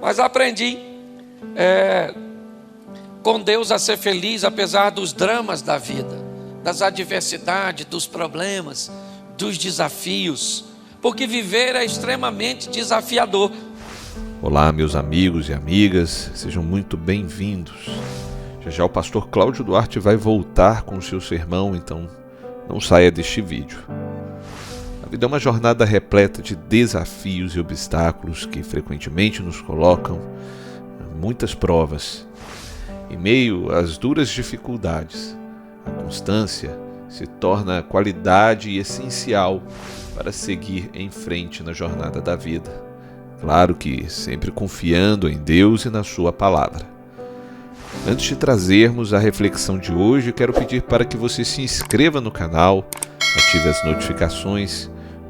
Mas aprendi com Deus a ser feliz apesar dos dramas da vida, das adversidades, dos problemas, dos desafios, porque viver é extremamente desafiador. Olá, meus amigos e amigas, sejam muito bem-vindos. Já o pastor Cláudio Duarte vai voltar com o seu sermão, então não saia deste vídeo. A vida é uma jornada repleta de desafios e obstáculos que frequentemente nos colocam muitas provas. Em meio às duras dificuldades, a constância se torna qualidade essencial para seguir em frente na jornada da vida. Claro que sempre confiando em Deus e na sua palavra. Antes de trazermos a reflexão de hoje, quero pedir para que você se inscreva no canal, ative as notificações,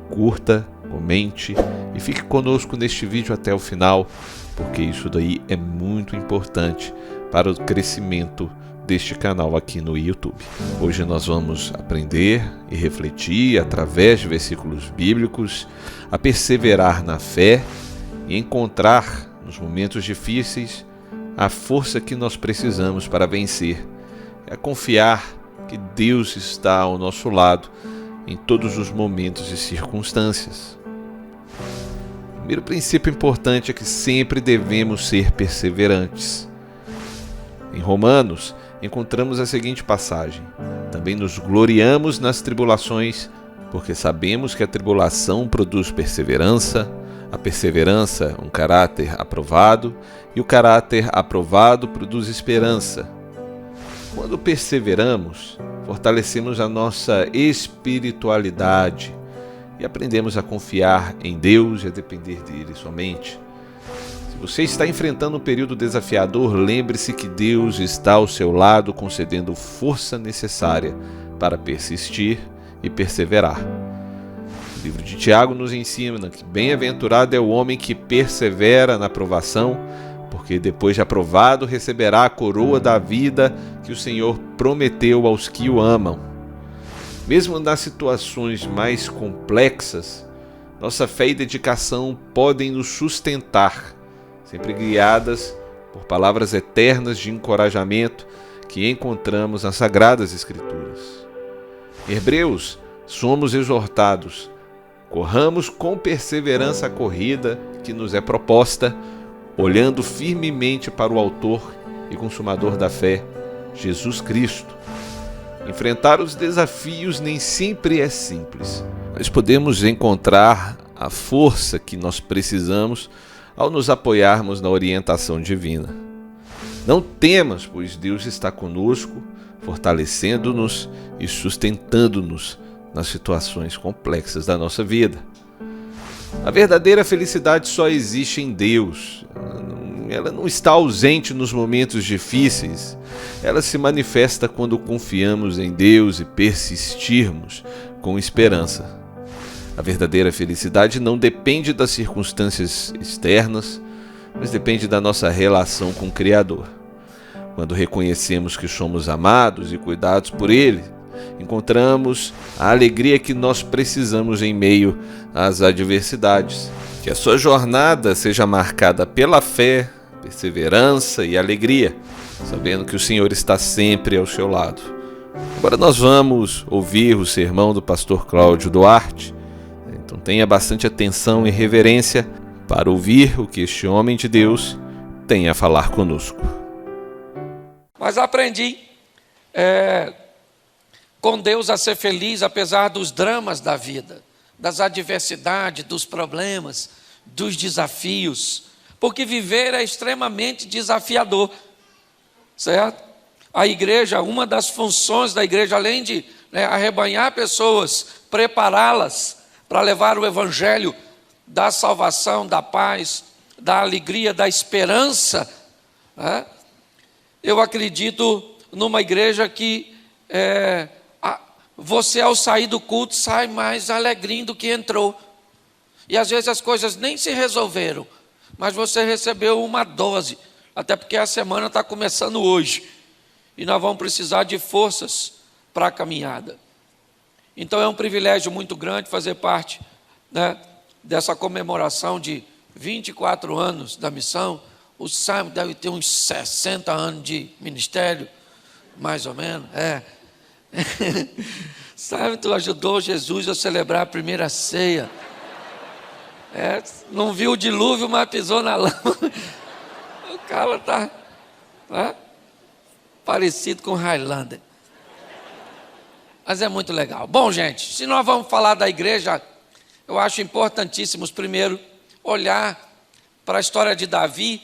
curta, comente e fique conosco neste vídeo até o final, porque isso daí é muito importante para o crescimento deste canal aqui no YouTube. Hoje nós vamos aprender e refletir através de versículos bíblicos a perseverar na fé e encontrar nos momentos difíceis a força que nós precisamos para vencer, é confiar que Deus está ao nosso lado em todos os momentos e circunstâncias. O primeiro princípio importante é que sempre devemos ser perseverantes. Em Romanos, encontramos a seguinte passagem: também nos gloriamos nas tribulações, porque sabemos que a tribulação produz perseverança, a perseverança, um caráter aprovado, e o caráter aprovado produz esperança. Quando perseveramos, fortalecemos a nossa espiritualidade e aprendemos a confiar em Deus e a depender dele somente. Se você está enfrentando um período desafiador, lembre-se que Deus está ao seu lado, concedendo força necessária para persistir e perseverar. O livro de Tiago nos ensina que bem-aventurado é o homem que persevera na provação, porque depois de aprovado receberá a coroa da vida que o Senhor prometeu aos que o amam. Mesmo nas situações mais complexas, nossa fé e dedicação podem nos sustentar, sempre guiadas por palavras eternas de encorajamento que encontramos nas Sagradas Escrituras. Em Hebreus, somos exortados: corramos com perseverança a corrida que nos é proposta, olhando firmemente para o autor e consumador da fé, Jesus Cristo. Enfrentar os desafios nem sempre é simples, mas podemos encontrar a força que nós precisamos ao nos apoiarmos na orientação divina. Não temas, pois Deus está conosco, fortalecendo-nos e sustentando-nos nas situações complexas da nossa vida. A verdadeira felicidade só existe em Deus. Ela não está ausente nos momentos difíceis. Ela se manifesta quando confiamos em Deus e persistirmos com esperança. A verdadeira felicidade não depende das circunstâncias externas, mas depende da nossa relação com o Criador. Quando reconhecemos que somos amados e cuidados por Ele, encontramos a alegria que nós precisamos em meio às adversidades. Que a sua jornada seja marcada pela fé, perseverança e alegria, sabendo que o Senhor está sempre ao seu lado. Agora nós vamos ouvir o sermão do pastor Cláudio Duarte. Então tenha bastante atenção e reverência para ouvir o que este homem de Deus tem a falar conosco. Mas aprendi com Deus a ser feliz apesar dos dramas da vida, das adversidades, dos problemas, dos desafios, porque viver é extremamente desafiador, certo? A igreja, uma das funções da igreja, além de arrebanhar pessoas, prepará-las para levar o evangelho da salvação, da paz, da alegria, da esperança, eu acredito numa igreja que você, ao sair do culto, sai mais alegrinho do que entrou. E às vezes as coisas nem se resolveram, mas você recebeu uma dose, até porque a semana está começando hoje, e nós vamos precisar de forças para a caminhada. Então é um privilégio muito grande fazer parte, dessa comemoração de 24 anos da missão. O Simon deve ter uns 60 anos de ministério, mais ou menos. Simon, tu ajudou Jesus a celebrar a primeira ceia. Não viu o dilúvio, mas pisou na lama. O cara está parecido com Highlander. Mas é muito legal. Bom, gente, se nós vamos falar da igreja, eu acho importantíssimo, primeiro, olhar para a história de Davi.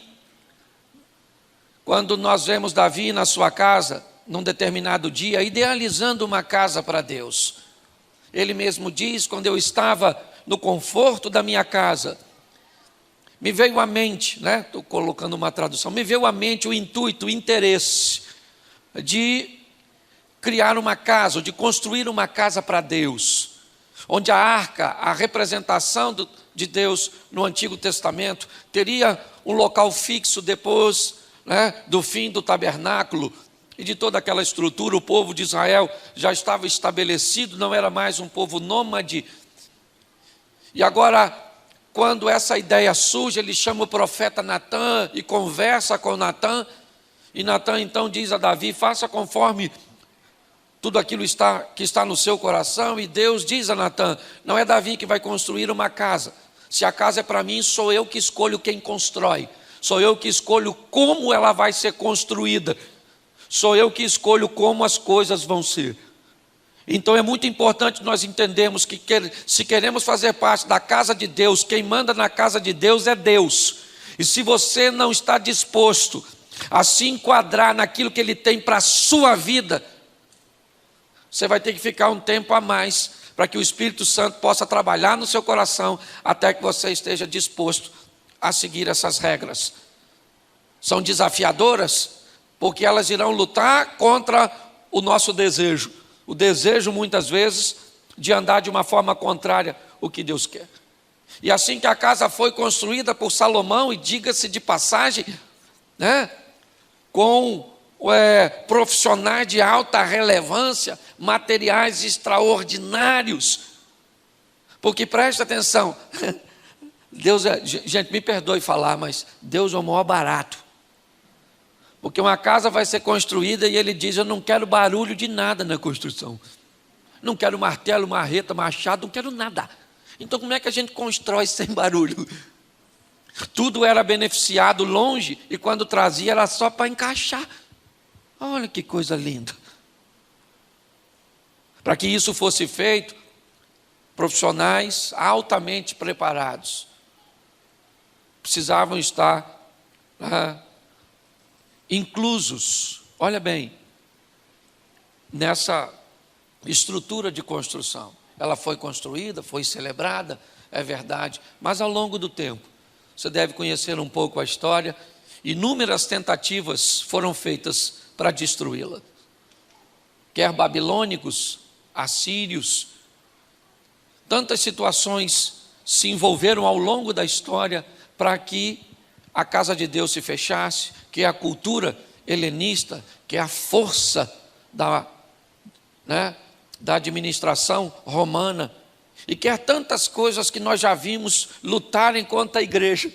Quando nós vemos Davi na sua casa, num determinado dia, idealizando uma casa para Deus. Ele mesmo diz: quando eu estava no conforto da minha casa, me veio à mente, estou colocando uma tradução, me veio à mente o intuito, o interesse de criar uma casa, de construir uma casa para Deus, onde a arca, a representação de Deus no Antigo Testamento, teria um local fixo depois do fim do tabernáculo e de toda aquela estrutura. O povo de Israel já estava estabelecido, não era mais um povo nômade. E agora, quando essa ideia surge, ele chama o profeta Natã e conversa com Natã, e Natã então diz a Davi: faça conforme tudo aquilo que está no seu coração. E Deus diz a Natã: não é Davi que vai construir uma casa. Se a casa é para mim, sou eu que escolho quem constrói. Sou eu que escolho como ela vai ser construída. Sou eu que escolho como as coisas vão ser. Então é muito importante nós entendermos que se queremos fazer parte da casa de Deus, quem manda na casa de Deus é Deus. E se você não está disposto a se enquadrar naquilo que Ele tem para a sua vida, você vai ter que ficar um tempo a mais para que o Espírito Santo possa trabalhar no seu coração, até que você esteja disposto a seguir essas regras. São desafiadoras, porque elas irão lutar contra o nosso desejo. O desejo, muitas vezes, de andar de uma forma contrária ao que Deus quer. E assim que a casa foi construída por Salomão, e diga-se de passagem, com profissionais de alta relevância, materiais extraordinários. Porque preste atenção, Deus gente, me perdoe falar, mas Deus é o maior barato. Porque uma casa vai ser construída e Ele diz: eu não quero barulho de nada na construção. Não quero martelo, marreta, machado, não quero nada. Então como é que a gente constrói sem barulho? Tudo era beneficiado longe, e quando trazia era só para encaixar. Olha que coisa linda. Para que isso fosse feito, profissionais altamente preparados precisavam estar inclusos, olha bem, nessa estrutura de construção. Ela foi construída, foi celebrada, é verdade, mas ao longo do tempo, você deve conhecer um pouco a história, inúmeras tentativas foram feitas para destruí-la. Quer babilônicos, assírios, tantas situações se envolveram ao longo da história para que a casa de Deus se fechasse, que a cultura helenista, que a força da administração romana, e quer tantas coisas que nós já vimos lutarem contra a igreja.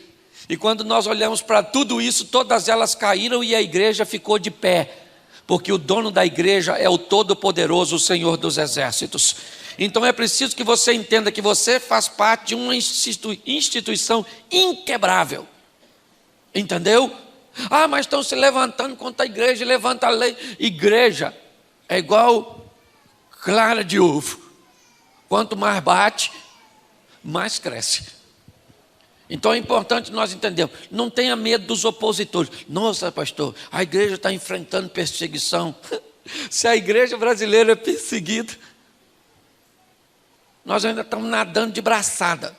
E quando nós olhamos para tudo isso, todas elas caíram e a igreja ficou de pé, porque o dono da igreja é o Todo-Poderoso, o Senhor dos Exércitos. Então é preciso que você entenda que você faz parte de uma instituição inquebrável. Entendeu? Mas estão se levantando contra a igreja, levanta a lei. Igreja é igual clara de ovo. Quanto mais bate, mais cresce. Então é importante nós entendermos. Não tenha medo dos opositores. Nossa, pastor, a igreja está enfrentando perseguição. Se a igreja brasileira é perseguida, nós ainda estamos nadando de braçada.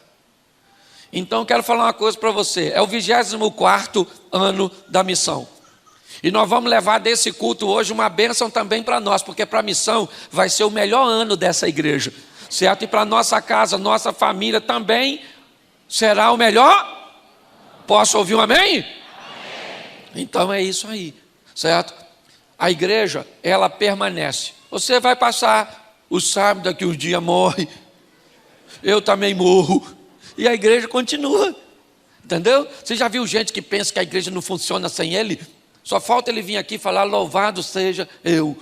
Então eu quero falar uma coisa para você. É o 24º ano da missão. E nós vamos levar desse culto hoje uma bênção também para nós, porque para a missão vai ser o melhor ano dessa igreja, certo? E para a nossa casa, nossa família também será o melhor. Posso ouvir um amém? Amém. Então é isso aí, certo? A igreja, ela permanece. Você vai passar, o sábado daqui uns dias morre, eu também morro, e a igreja continua. Entendeu? Você já viu gente que pensa que a igreja não funciona sem ele? Só falta ele vir aqui e falar, louvado seja eu.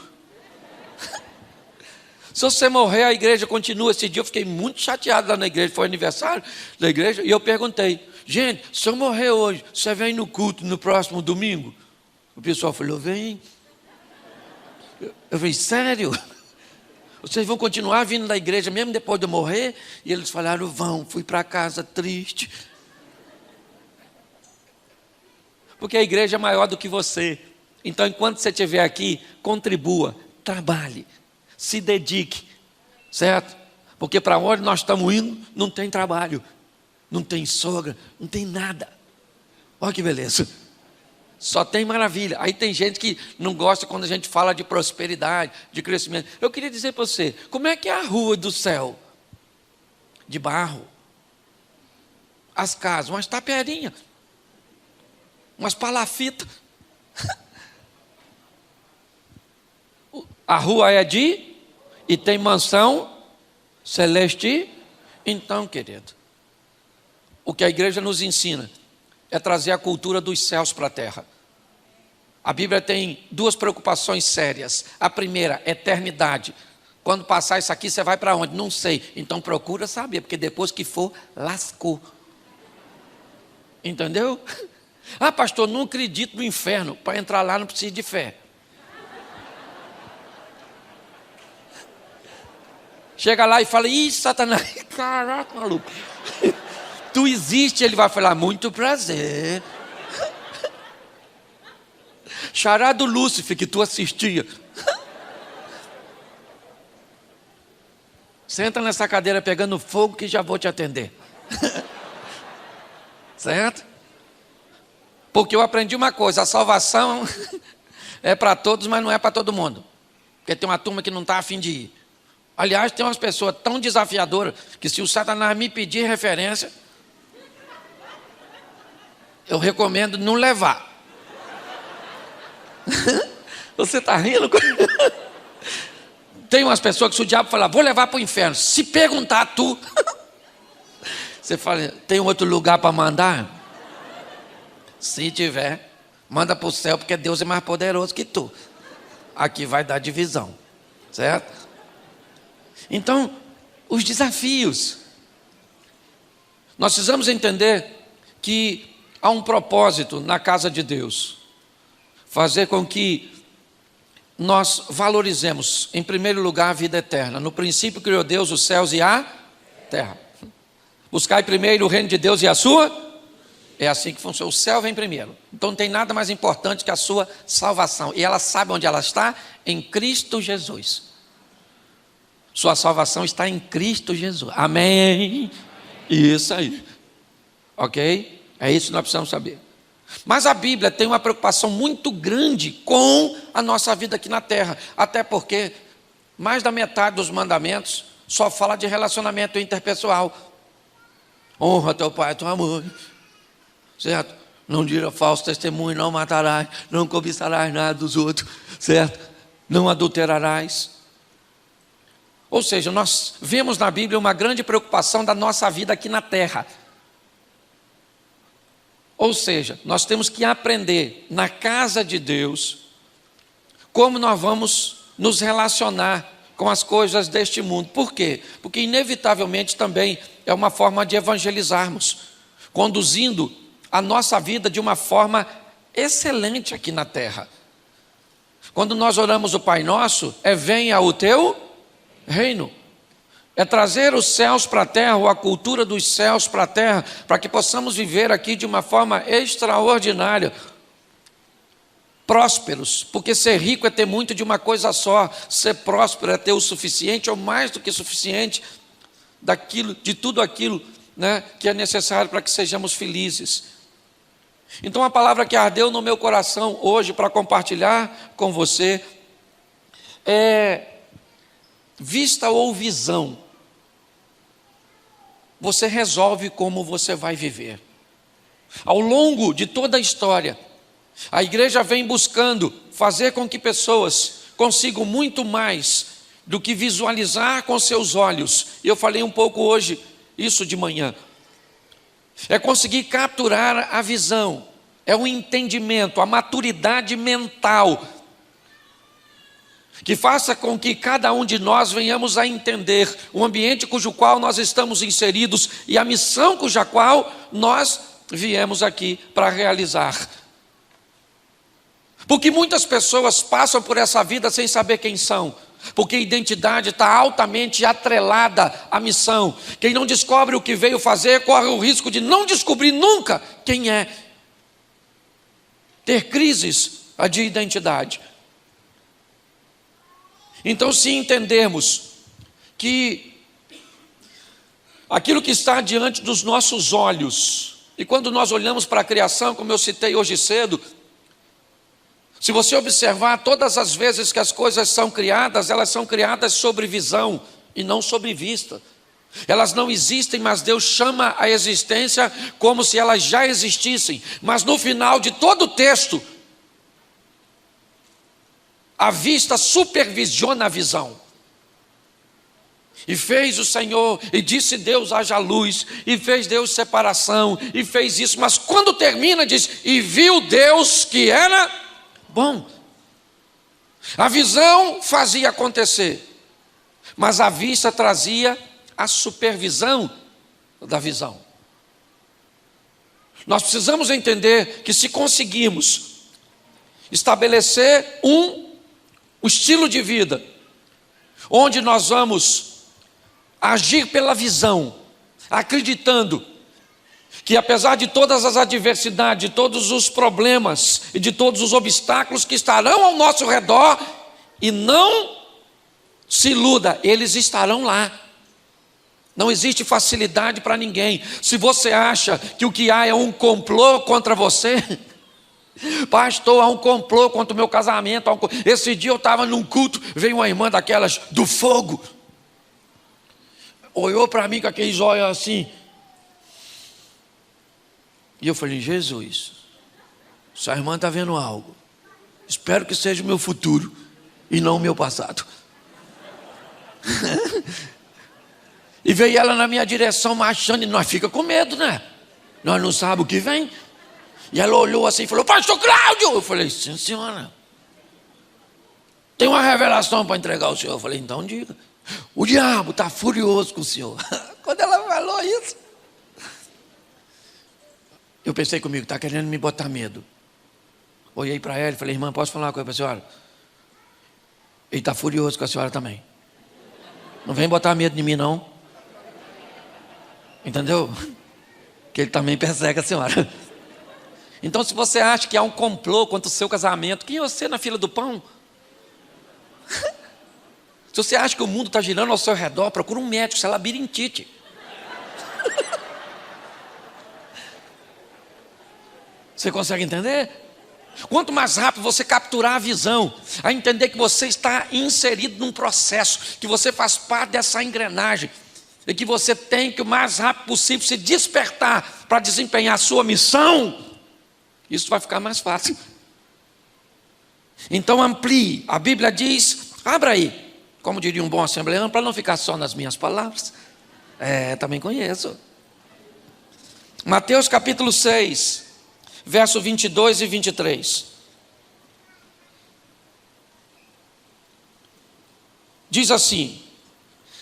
Se você morrer, a igreja continua. Esse dia eu fiquei muito chateado lá na igreja, foi aniversário da igreja, e eu perguntei, gente, se eu morrer hoje, você vem no culto no próximo domingo? O pessoal falou, vem. Eu falei, sério? Vocês vão continuar vindo da igreja mesmo depois de eu morrer? E eles falaram, vão, fui para casa triste. Porque a igreja é maior do que você. Então, enquanto você estiver aqui, contribua, trabalhe, se dedique, certo? Porque para onde nós estamos indo, não tem trabalho, não tem sogra, não tem nada. Olha que beleza. Só tem maravilha. Aí tem gente que não gosta quando a gente fala de prosperidade, de crescimento. Eu queria dizer para você, como é que é a rua do céu? De barro. As casas, umas taperinhas. Umas palafitas. A rua é e tem mansão celeste. Então, querido, o que a igreja nos ensina é trazer a cultura dos céus para a terra. A Bíblia tem duas preocupações sérias. A primeira, eternidade. Quando passar isso aqui, você vai para onde? Não sei. Então procura saber, porque depois que for, lascou. Entendeu? Ah, pastor, não acredito no inferno. Para entrar lá não precisa de fé. Chega lá e fala, ih, Satanás, caraca, maluco. Tu existe, ele vai falar, muito prazer. Xará do Lúcifer que tu assistia. Senta nessa cadeira pegando fogo que já vou te atender. Certo? Porque eu aprendi uma coisa, a salvação é para todos, mas não é para todo mundo. Porque tem uma turma que não está a fim de ir. Aliás, tem umas pessoas tão desafiadoras que se o Satanás me pedir referência, eu recomendo não levar. Você está rindo? Tem umas pessoas que se o diabo falar, vou levar para o inferno, se perguntar tu, você fala, tem outro lugar para mandar? Se tiver, manda para o céu, porque Deus é mais poderoso que tu. Aqui vai dar divisão, certo? Então, os desafios. Nós precisamos entender que há um propósito na casa de Deus. Fazer com que nós valorizemos, em primeiro lugar, a vida eterna. No princípio criou Deus os céus e a terra. Buscai primeiro o reino de Deus e a sua. É assim que funciona. O céu vem primeiro. Então não tem nada mais importante que a sua salvação. E ela sabe onde ela está? Em Cristo Jesus. Sua salvação está em Cristo Jesus. Amém? Isso aí. Ok? É isso que nós precisamos saber. Mas a Bíblia tem uma preocupação muito grande com a nossa vida aqui na terra. Até porque mais da metade dos mandamentos só fala de relacionamento interpessoal. Honra teu pai e tua mãe. Certo? Não dirá falso testemunho, não matarás, não cobiçarás nada dos outros. Certo? Não adulterarás. Ou seja, nós vemos na Bíblia uma grande preocupação da nossa vida aqui na terra. Ou seja, nós temos que aprender na casa de Deus como nós vamos nos relacionar com as coisas deste mundo. Por quê? Porque inevitavelmente também é uma forma de evangelizarmos, conduzindo a nossa vida de uma forma excelente aqui na terra. Quando nós oramos o Pai Nosso, venha o teu reino. É trazer os céus para a terra, ou a cultura dos céus para a terra, para que possamos viver aqui de uma forma extraordinária, prósperos, porque ser rico é ter muito de uma coisa só, ser próspero é ter o suficiente ou mais do que suficiente daquilo, de tudo aquilo, né, que é necessário para que sejamos felizes. Então a palavra que ardeu no meu coração hoje para compartilhar com você é vista ou visão. Você resolve como você vai viver. Ao longo de toda a história, a igreja vem buscando fazer com que pessoas consigam muito mais do que visualizar com seus olhos. Eu falei um pouco hoje isso de manhã. é conseguir capturar a visão, é o entendimento, a maturidade mental, que faça com que cada um de nós venhamos a entender o ambiente cujo qual nós estamos inseridos e a missão cuja qual nós viemos aqui para realizar. Porque muitas pessoas passam por essa vida sem saber quem são, porque a identidade está altamente atrelada à missão. Quem não descobre o que veio fazer corre o risco de não descobrir nunca quem é, ter crises de identidade. Então, se entendermos que aquilo que está diante dos nossos olhos, e quando nós olhamos para a criação, como eu citei hoje cedo, se você observar, todas as vezes que as coisas são criadas, elas são criadas sobre visão e não sobre vista. Elas não existem, mas Deus chama a existência como se elas já existissem. Mas no final de todo o texto, a vista supervisiona a visão. E fez o Senhor, e disse Deus, haja luz, e fez Deus separação, e fez isso. Mas quando termina, diz, e viu Deus que era bom. A visão fazia acontecer, mas a vista trazia a supervisão da visão. Nós precisamos entender que se conseguirmos estabelecer um estilo de vida, onde nós vamos agir pela visão, acreditando que apesar de todas as adversidades, de todos os problemas e de todos os obstáculos que estarão ao nosso redor, e não se iluda, eles estarão lá. Não existe facilidade para ninguém. Se você acha que o que há é um complô contra você, pastor, há um complô contra o meu casamento. Esse dia eu estava num culto, veio uma irmã daquelas do fogo, olhou para mim com aqueles olhos assim, e eu falei, Jesus, essa irmã está vendo algo, espero que seja o meu futuro e não o meu passado. E veio ela na minha direção marchando, e nós fica com medo, né? Nós não sabemos o que vem. E ela olhou assim e falou, pastor Cláudio. Eu falei, sim senhora, tem uma revelação para entregar ao senhor. Eu falei, então diga. O diabo está furioso com o senhor. Quando ela falou isso, eu pensei comigo, está querendo me botar medo. Olhei para ela e falei, irmã, posso falar uma coisa para a senhora? Ele está furioso com a senhora também. Não vem botar medo em mim não. Entendeu? Que ele também persegue a senhora. Então, se você acha que há um complô contra o seu casamento, quem é você na fila do pão? Se você acha que o mundo está girando ao seu redor, procura um médico, isso é labirintite. Você consegue entender? Quanto mais rápido você capturar a visão, a entender que você está inserido num processo, que você faz parte dessa engrenagem, e que você tem que o mais rápido possível se despertar para desempenhar a sua missão, isso vai ficar mais fácil. Então amplie. A Bíblia diz, abra aí, como diria um bom assembleano, para não ficar só nas minhas palavras. Também conheço. Mateus capítulo 6, verso 22 e 23. Diz assim,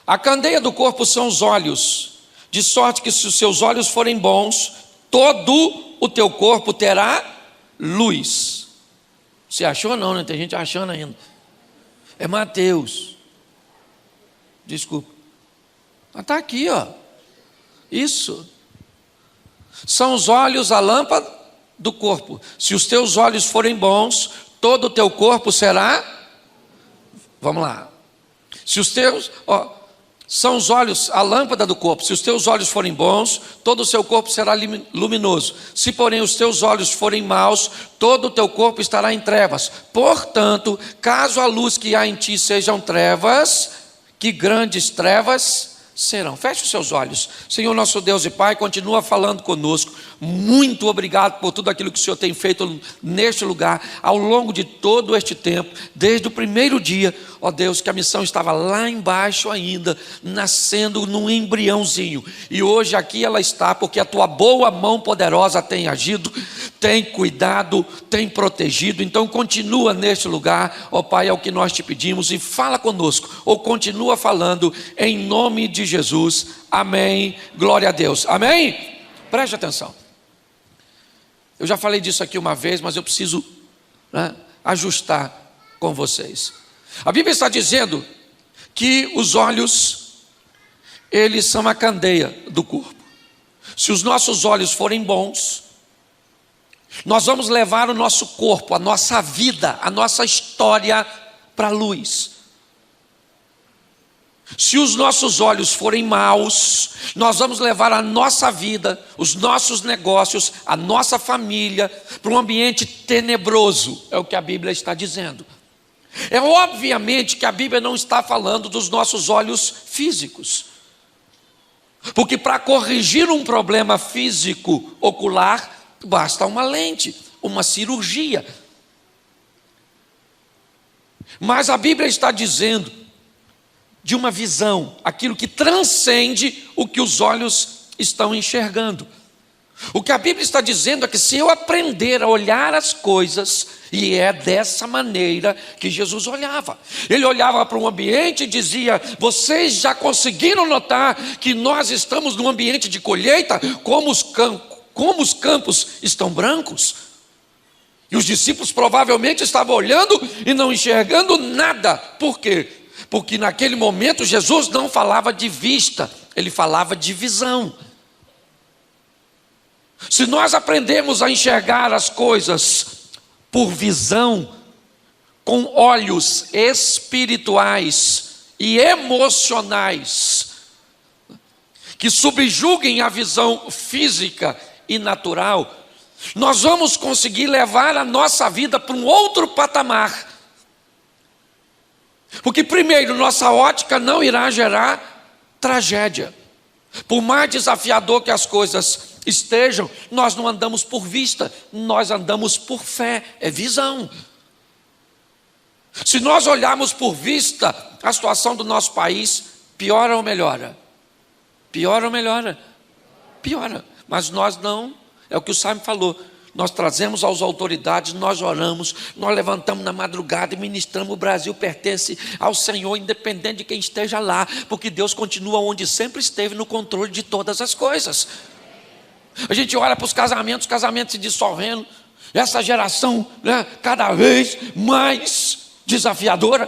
a candeia do corpo são os olhos, de sorte que se os seus olhos forem bons, todo o teu corpo terá luz. Você achou não, né? Tem gente achando ainda. É Mateus. Desculpa. Mas está aqui, ó. Isso. São os olhos a lâmpada do corpo. Se os teus olhos forem bons, todo o teu corpo será. Vamos lá. Se os teus, são os olhos a lâmpada do corpo. Se os teus olhos forem bons, todo o seu corpo será luminoso. Se porém os teus olhos forem maus, todo o teu corpo estará em trevas. Portanto, caso a luz que há em ti sejam trevas, que grandes trevas serão. Feche os seus olhos. Senhor nosso Deus e Pai, continua falando conosco. muito obrigado por tudo aquilo que o Senhor tem feito neste lugar, ao longo de todo este tempo, desde o primeiro dia, ó Deus, que a missão estava lá embaixo ainda, nascendo num embriãozinho, e hoje aqui ela está, porque a tua boa mão poderosa tem agido, tem cuidado, tem protegido. Então continua neste lugar, ó Pai, é o que nós te pedimos, e fala conosco, ou continua falando, em nome de Jesus, amém, glória a Deus, amém? Preste atenção. Eu já falei disso aqui uma vez, mas eu preciso ajustar com vocês. A Bíblia está dizendo que os olhos, eles são a candeia do corpo. Se os nossos olhos forem bons, nós vamos levar o nosso corpo, a nossa vida, a nossa história para a luz. Se os nossos olhos forem maus, nós vamos levar a nossa vida, os nossos negócios, a nossa família para um ambiente tenebroso, é o que a Bíblia está dizendo. É obviamente que a Bíblia não está falando dos nossos olhos físicos, porque para corrigir um problema físico ocular, basta uma lente, uma cirurgia. Mas a Bíblia está dizendo de uma visão, aquilo que transcende o que os olhos estão enxergando. O que a Bíblia está dizendo é que se eu aprender a olhar as coisas, e é dessa maneira que Jesus olhava. Ele olhava para um ambiente e dizia: vocês já conseguiram notar que nós estamos num ambiente de colheita, como os campos estão brancos? E os discípulos provavelmente estavam olhando e não enxergando nada. Por quê? Porque naquele momento Jesus não falava de vista, ele falava de visão. Se nós aprendemos a enxergar as coisas por visão, com olhos espirituais e emocionais, que subjuguem a visão física e natural, nós vamos conseguir levar a nossa vida para um outro patamar. Porque primeiro, nossa ótica não irá gerar tragédia. Por mais desafiador que as coisas estejam, nós não andamos por vista, nós andamos por fé, é visão. Se nós olharmos por vista, a situação do nosso país piora ou melhora? Piora ou melhora? Piora, mas nós não, é o que o Simon falou. Nós trazemos às autoridades, nós oramos, nós levantamos na madrugada e ministramos. O Brasil pertence ao Senhor, independente de quem esteja lá, porque Deus continua onde sempre esteve, no controle de todas as coisas. A gente olha para os casamentos se dissolvendo, essa geração cada vez mais desafiadora,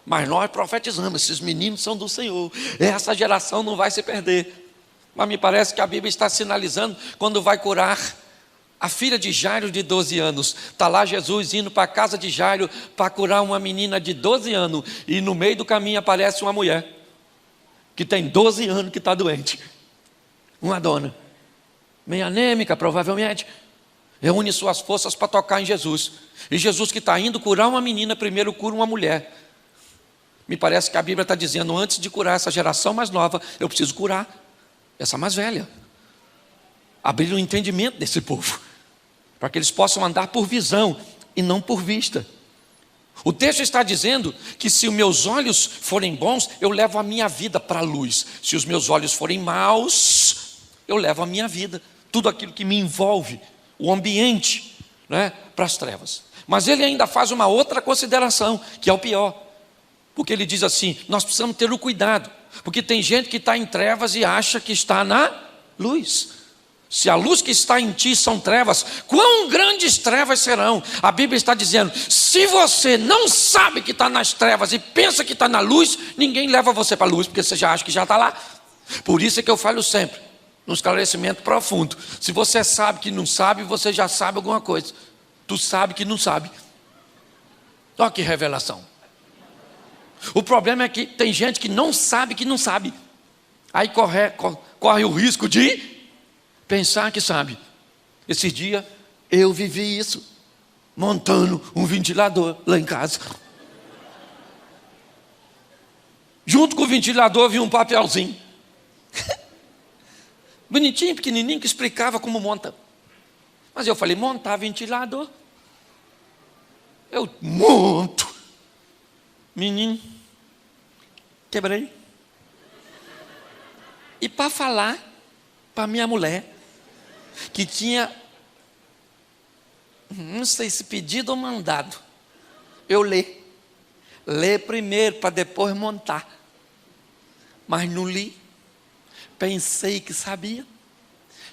mas nós profetizamos, esses meninos são do Senhor, essa geração não vai se perder. Mas me parece que a Bíblia está sinalizando quando vai curar a filha de Jairo de 12 anos, está lá Jesus indo para a casa de Jairo para curar uma menina de 12 anos, e no meio do caminho aparece uma mulher, que tem 12 anos que está doente, uma dona, meio anêmica provavelmente, reúne suas forças para tocar em Jesus, e Jesus que está indo curar uma menina, primeiro cura uma mulher. Me parece que a Bíblia está dizendo, antes de curar essa geração mais nova, eu preciso curar essa mais velha, abrir o entendimento desse povo, para que eles possam andar por visão e não por vista. O texto está dizendo que se os meus olhos forem bons, eu levo a minha vida para a luz. Se os meus olhos forem maus, eu levo a minha vida, tudo aquilo que me envolve, o ambiente, para as trevas. Mas ele ainda faz uma outra consideração, que é o pior, porque ele diz assim: nós precisamos ter o cuidado, porque tem gente que está em trevas e acha que está na luz. Se a luz que está em ti são trevas, quão grandes trevas serão? A Bíblia está dizendo, se você não sabe que está nas trevas e pensa que está na luz, ninguém leva você para a luz, porque você já acha que já está lá. Por isso é que eu falo sempre, no esclarecimento profundo, se você sabe que não sabe, você já sabe alguma coisa. Tu sabe que não sabe. Olha que revelação. O problema é que tem gente que não sabe que não sabe, aí corre o risco de pensar que sabe. Esse dia eu vivi isso, montando um ventilador lá em casa. Junto com o ventilador vinha um papelzinho. bonitinho, pequenininho, que explicava como monta. Mas eu falei, montar ventilador? Eu monto. Menino, quebrei. E para falar para minha mulher, que tinha, não sei se pedido ou mandado, eu ler primeiro para depois montar. Mas não li. Pensei que sabia,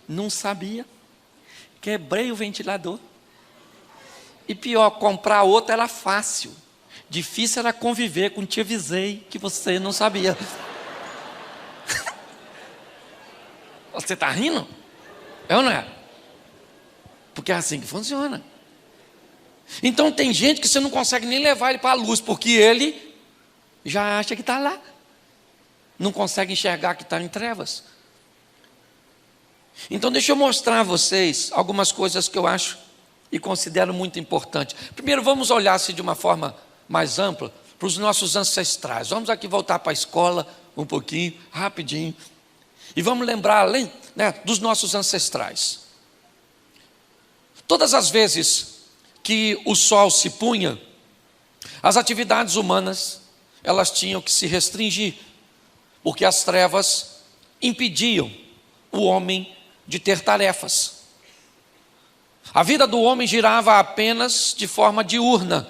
não sabia. Quebrei o ventilador. E pior, comprar outro era fácil. Difícil era conviver com te avisei que você não sabia. Você está rindo? É ou não é? Porque é assim que funciona. Então tem gente que você não consegue nem levar ele para a luz, porque ele já acha que está lá. Não consegue enxergar que está em trevas. Então deixa eu mostrar a vocês algumas coisas que eu acho e considero muito importante. Primeiro vamos olhar assim de uma forma mais ampla para os nossos ancestrais. Vamos aqui voltar para a escola um pouquinho, rapidinho. E vamos lembrar, além dos nossos ancestrais. Todas as vezes que o sol se punha, as atividades humanas, elas tinham que se restringir, porque as trevas impediam o homem de ter tarefas. A vida do homem girava apenas de forma diurna.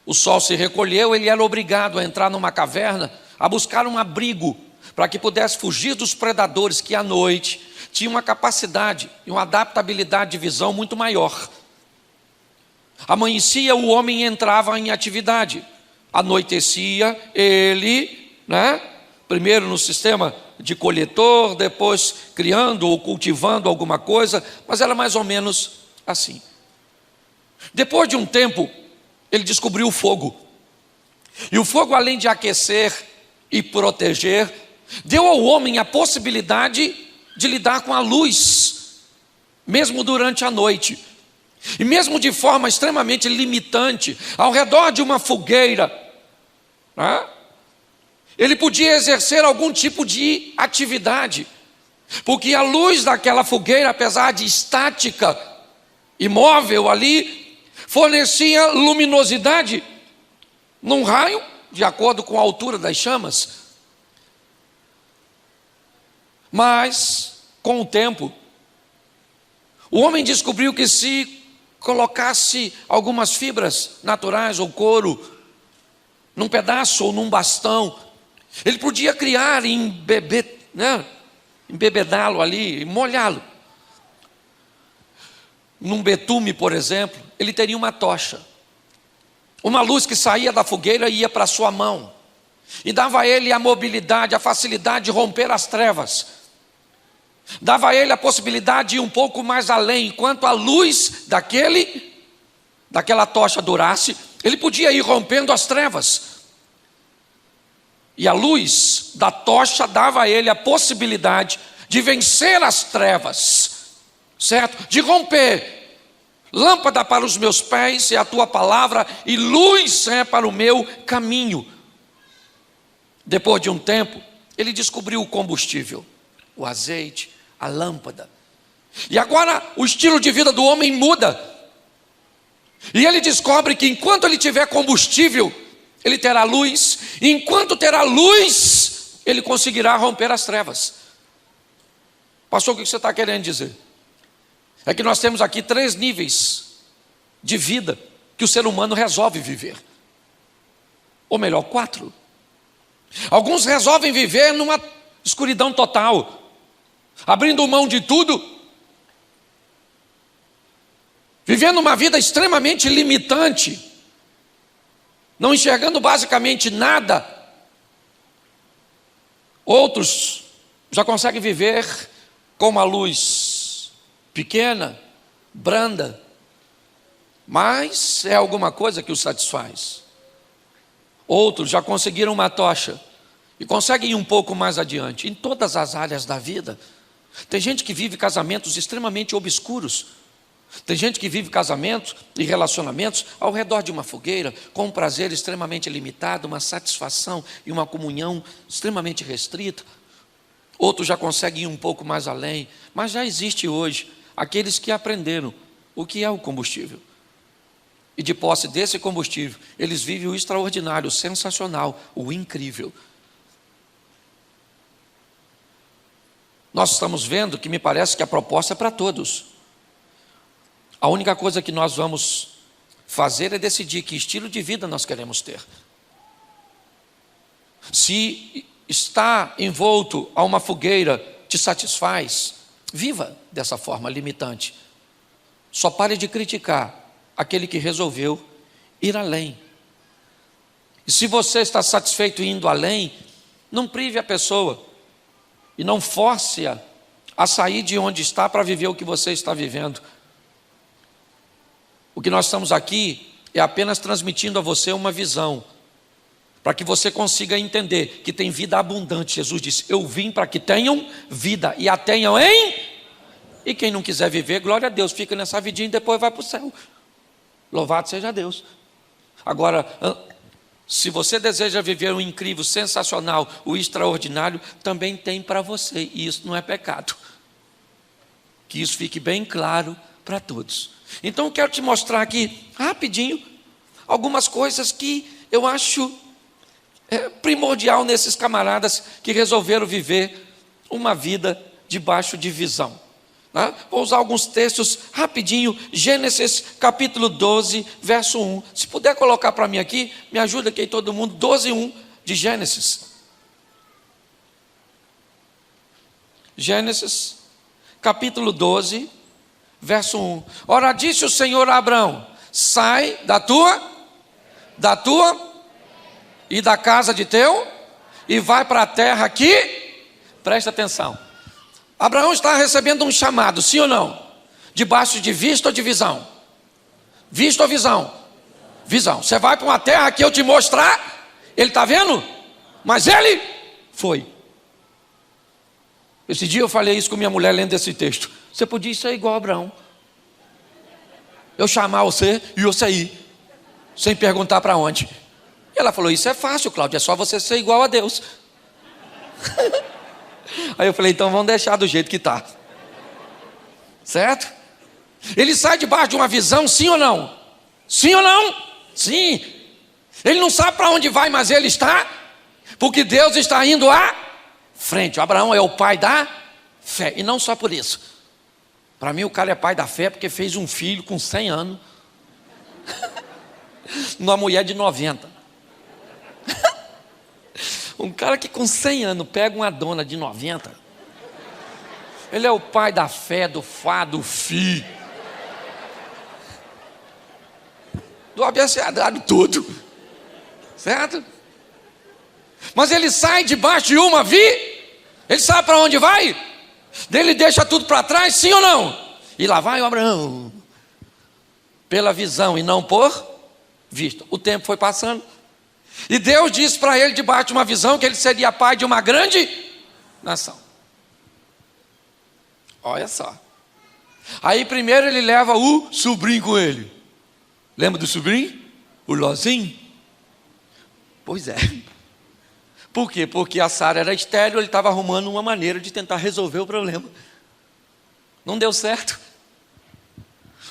O sol se recolheu, ele era obrigado a entrar numa caverna, a buscar um abrigo, para que pudesse fugir dos predadores que à noite tinham uma capacidade e uma adaptabilidade de visão muito maior. Amanhecia, o homem entrava em atividade. Anoitecia, ele, primeiro no sistema de coletor, depois criando ou cultivando alguma coisa, mas era mais ou menos assim. Depois de um tempo, ele descobriu o fogo. E o fogo, além de aquecer e proteger, deu ao homem a possibilidade de lidar com a luz, mesmo durante a noite. E mesmo de forma extremamente limitante, ao redor de uma fogueira, ele podia exercer algum tipo de atividade, porque a luz daquela fogueira, apesar de estática, imóvel ali, fornecia luminosidade num raio, de acordo com a altura das chamas. Mas, com o tempo, o homem descobriu que se colocasse algumas fibras naturais ou couro num pedaço ou num bastão, ele podia criar e embebedá-lo ali, molhá-lo. Num betume, por exemplo, ele teria uma tocha. Uma luz que saía da fogueira e ia para a sua mão. E dava a ele a mobilidade, a facilidade de romper as trevas. Dava a ele a possibilidade de ir um pouco mais além. Enquanto a luz daquela tocha durasse, ele podia ir rompendo as trevas. E a luz da tocha dava a ele a possibilidade de vencer as trevas, certo? De romper. Lâmpada para os meus pés é a tua palavra, e luz é para o meu caminho. Depois de um tempo, ele descobriu o combustível, o azeite, a lâmpada. E agora o estilo de vida do homem muda. E ele descobre que enquanto ele tiver combustível, ele terá luz. E enquanto terá luz, ele conseguirá romper as trevas. Pastor, o que você está querendo dizer? É que nós temos aqui 3 níveis de vida que o ser humano resolve viver. Ou melhor, 4. Alguns resolvem viver numa escuridão total, abrindo mão de tudo, vivendo uma vida extremamente limitante, não enxergando basicamente nada. Outros já conseguem viver com uma luz pequena, branda, mas é alguma coisa que os satisfaz. Outros já conseguiram uma tocha e conseguem ir um pouco mais adiante. Em todas as áreas da vida, tem gente que vive casamentos extremamente obscuros. Tem gente que vive casamentos e relacionamentos ao redor de uma fogueira, com um prazer extremamente limitado, uma satisfação e uma comunhão extremamente restrita. outros já conseguem ir um pouco mais além, mas já existe hoje aqueles que aprenderam o que é o combustível. E de posse desse combustível, eles vivem o extraordinário, o sensacional, o incrível. Nós estamos vendo que me parece que a proposta é para todos. A única coisa que nós vamos fazer é decidir que estilo de vida nós queremos ter. Se estar envolto a uma fogueira te satisfaz, viva dessa forma limitante. Só pare de criticar aquele que resolveu ir além. E se você está satisfeito indo além, não prive a pessoa e não force-a a sair de onde está para viver o que você está vivendo. O que nós estamos aqui é apenas transmitindo a você uma visão, para que você consiga entender que tem vida abundante. Jesus disse: eu vim para que tenham vida e a tenham em... E quem não quiser viver, glória a Deus, fica nessa vidinha e depois vai para o céu. Louvado seja Deus. Agora, se você deseja viver o incrível, sensacional, o extraordinário, também tem para você, e isso não é pecado. Que isso fique bem claro para todos. Então eu quero te mostrar aqui, rapidinho, algumas coisas que eu acho primordial nesses camaradas que resolveram viver uma vida debaixo de visão. Vou usar alguns textos rapidinho. Gênesis capítulo 12, verso 1. Se puder colocar para mim aqui, me ajuda aqui todo mundo. 12:1 de Gênesis. Gênesis capítulo 12, verso 1. Ora, disse o Senhor a Abrão: sai da tua e da casa de teu e vai para a terra que... Presta atenção. Abraão está recebendo um chamado, sim ou não? Debaixo de vista ou de visão? Vista ou visão? Visão. Você vai para uma terra que eu te mostrar. Ele está vendo? Mas ele foi. Esse dia eu falei isso com minha mulher lendo esse texto. Você podia ser igual a Abraão. Eu chamar você e você ir, sem perguntar para onde. E ela falou: isso é fácil, Cláudio, é só você ser igual a Deus. Aí eu falei: então vamos deixar do jeito que está. Certo? Ele sai debaixo de uma visão, sim ou não? Sim ou não? Sim. Ele não sabe para onde vai, mas ele está, porque Deus está indo à frente. O Abraão é o pai da fé, e não só por isso. Para mim o cara é pai da fé porque fez um filho com 100 anos numa mulher de 90. Um cara que com 100 anos pega uma dona de 90, ele é o pai da fé, do fá, do fi, do abecedário todo, certo? Mas ele sai debaixo de uma ele sabe para onde vai, ele deixa tudo para trás, sim ou não? E lá vai o Abraão, pela visão e não por vista. O tempo foi passando, e Deus disse para ele, debaixo de uma visão, que ele seria pai de uma grande nação. Olha só. Aí primeiro ele leva o sobrinho com ele. Lembra do sobrinho? O Lozinho? Pois é. Por quê? Porque a Sara era estéril, ele estava arrumando uma maneira de tentar resolver o problema. Não deu certo.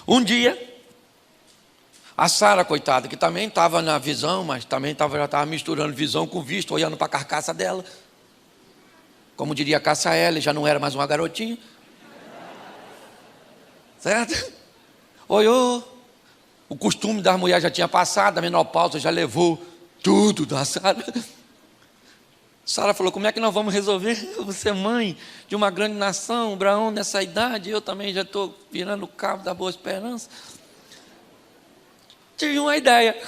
Um dia, a Sara, coitada, que também estava na visão, mas também já estava misturando visão com vista, olhando para a carcaça dela. Como diria a Cassaele, já não era mais uma garotinha. Certo? Olhou. O costume das mulheres já tinha passado, a menopausa já levou tudo da Sara. Sara falou: como é que nós vamos resolver? Você é mãe de uma grande nação, Abraão nessa idade, eu também já estou virando o cabo da Boa Esperança. Tive uma ideia.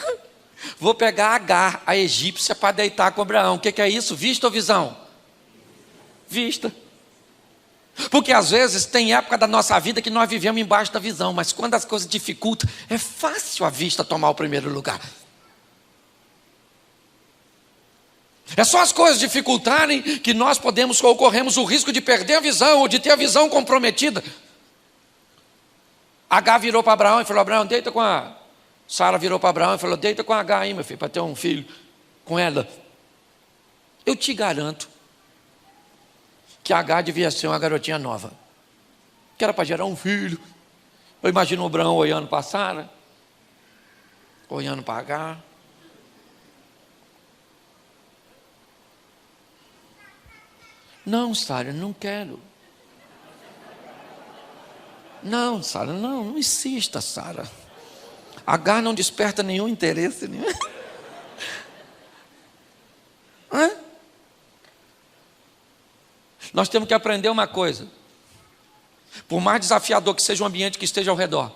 Vou pegar Agar, a egípcia, para deitar com Abraão. O que é isso? Vista ou visão? Vista. Porque às vezes tem época da nossa vida que nós vivemos embaixo da visão, mas quando as coisas dificultam, é fácil a vista tomar o primeiro lugar. É só as coisas dificultarem que nós corremos o risco de perder a visão ou de ter a visão comprometida. Agar virou para Abraão e falou: Abraão, deita com a... Sara virou para Abraão e falou: deita com Agar aí, meu filho, para ter um filho com ela. Eu te garanto que Agar devia ser uma garotinha nova, que era para gerar um filho. Eu imagino o Abraão olhando para Sara, olhando para Agar. Não, Sara, não quero. Não, Sara, não insista, Sara. Agar não desperta nenhum interesse. Hã? Nós temos que aprender uma coisa. Por mais desafiador que seja o ambiente que esteja ao redor,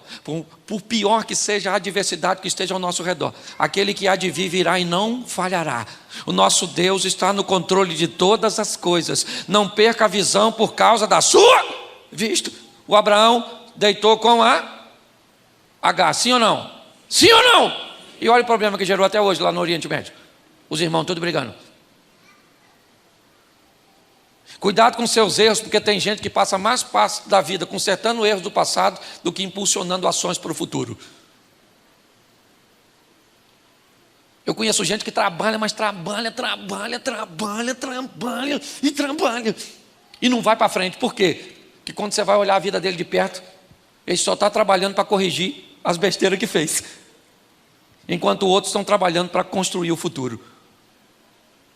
por pior que seja a adversidade que esteja ao nosso redor, aquele que há de vir virá e não falhará. O nosso Deus está no controle de todas as coisas. Não perca a visão por causa da sua vista. O Abraão deitou com a Agar, sim ou não? Sim ou não? E olha o problema que gerou até hoje lá no Oriente Médio. Os irmãos todos brigando. Cuidado com seus erros, porque tem gente que passa mais parte da vida consertando erros do passado do que impulsionando ações para o futuro. Eu conheço gente que trabalha, mas trabalha e não vai para frente. Por quê? Porque quando você vai olhar a vida dele de perto, ele só está trabalhando para corrigir as besteiras que fez, enquanto outros estão trabalhando para construir o futuro.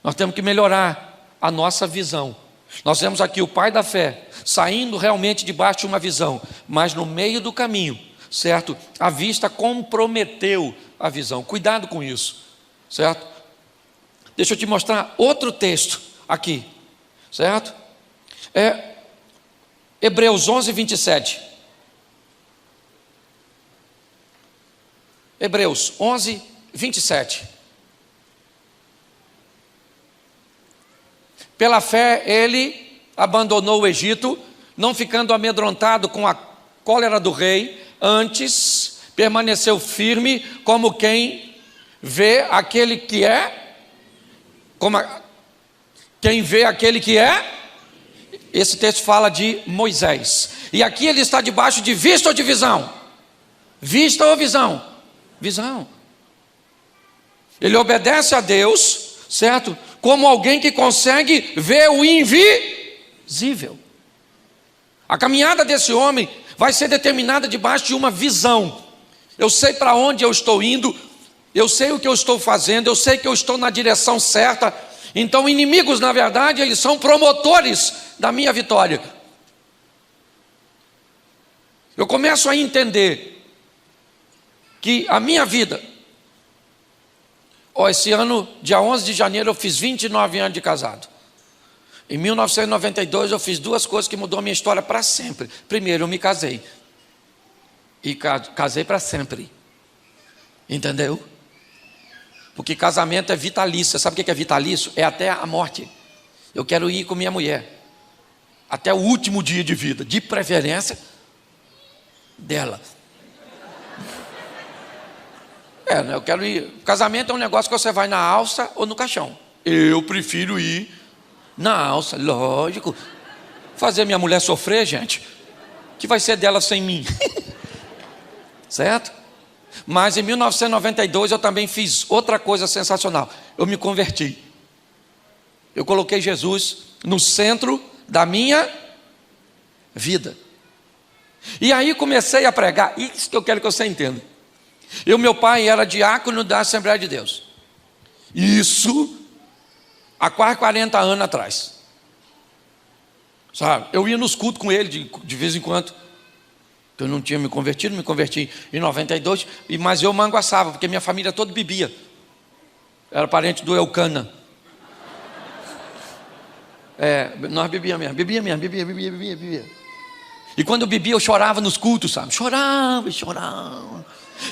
Nós temos que melhorar a nossa visão. Nós vemos aqui o pai da fé saindo realmente debaixo de uma visão, mas no meio do caminho, certo? A vista comprometeu a visão. Cuidado com isso, certo? Deixa eu te mostrar outro texto aqui, certo? Hebreus 11, 27. Hebreus 11, 27. Pela fé ele abandonou o Egito, não ficando amedrontado com a cólera do rei, antes permaneceu firme como quem vê aquele que é, quem vê aquele que é. Esse texto fala de Moisés, e aqui ele está debaixo de vista ou de visão? Vista ou visão? Visão. Ele obedece a Deus, certo? Como alguém que consegue ver o invisível. A caminhada desse homem vai ser determinada debaixo de uma visão. Eu sei para onde eu estou indo, eu sei o que eu estou fazendo, eu sei que eu estou na direção certa. Então, inimigos, na verdade, eles são promotores da minha vitória. Eu começo a entender que a minha vida, esse ano, dia 11 de janeiro, eu fiz 29 anos de casado. Em 1992, eu fiz duas coisas que mudou a minha história para sempre. Primeiro, eu me casei. E casei para sempre. Entendeu? Porque casamento é vitalício. Você sabe o que é vitalício? É até a morte. Eu quero ir com minha mulher até o último dia de vida, de preferência dela. Eu quero ir. Casamento é um negócio que você vai na alça ou no caixão. Eu prefiro ir na alça, lógico. Fazer minha mulher sofrer, gente, que vai ser dela sem mim. Certo? Mas em 1992 eu também fiz outra coisa sensacional. Eu me converti. Eu coloquei Jesus no centro da minha vida. E aí comecei a pregar. Isso que eu quero que você entenda. Meu pai era diácono da Assembleia de Deus. Isso há quase 40 anos atrás. Sabe? Eu ia nos cultos com ele de vez em quando. Eu não tinha me converti em 92, mas eu manguaçava, porque minha família toda bebia. Era parente do Eucana. Nós bebia. E quando eu bebia, eu chorava nos cultos, sabe? Chorava.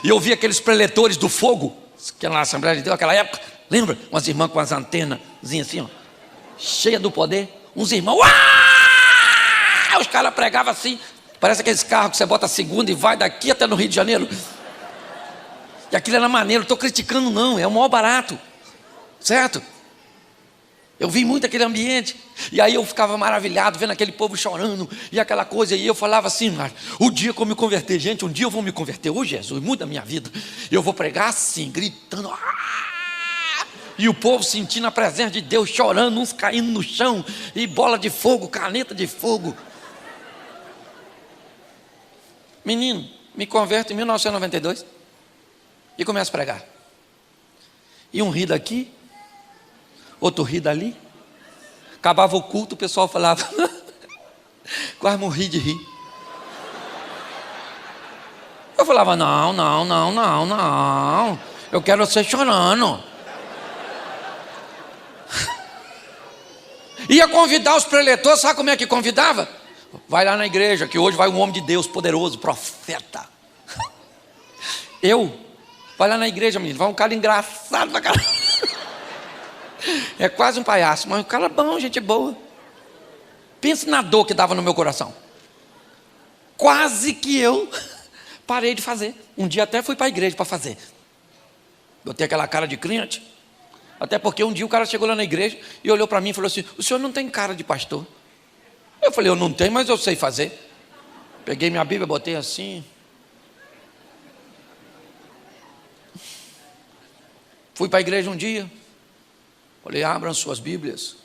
E eu via aqueles preletores do fogo, que era na Assembleia de Deus, naquela época. Lembra? Umas irmãs com as antenas assim, ó, cheia do poder. Uns irmãos, os caras pregavam assim. Parece aqueles carros que você bota a segunda e vai daqui até no Rio de Janeiro. E aquilo era maneiro, não estou criticando não, é o maior barato. Certo? Eu vi muito aquele ambiente. E aí eu ficava maravilhado, vendo aquele povo chorando, e aquela coisa, e eu falava assim, o dia que eu me converter, gente, um dia eu vou me converter, Jesus, muda a minha vida. Eu vou pregar assim, gritando, E o povo sentindo a presença de Deus, chorando, uns caindo no chão, e bola de fogo, caneta de fogo. Menino, me converto em 1992 e começo a pregar. E um ri daqui, outro ri dali. Acabava o culto, o pessoal falava, quase morri de rir. Eu falava, não, eu quero você chorando. Ia convidar os preletores, sabe como é que convidava? Vai lá na igreja, que hoje vai um homem de Deus poderoso, profeta. Vai lá na igreja, menino, vai um cara engraçado pra caramba. É quase um palhaço, mas um cara bom, gente boa. Pense na dor que dava no meu coração. Quase que eu parei de fazer. Um dia até fui para a igreja para fazer. Botei aquela cara de crente. Até porque um dia o cara chegou lá na igreja e olhou para mim e falou assim: o senhor não tem cara de pastor? Eu falei: eu não tenho, mas eu sei fazer. Peguei minha Bíblia, botei assim. Fui para a igreja um dia. Falei: abram suas Bíblias.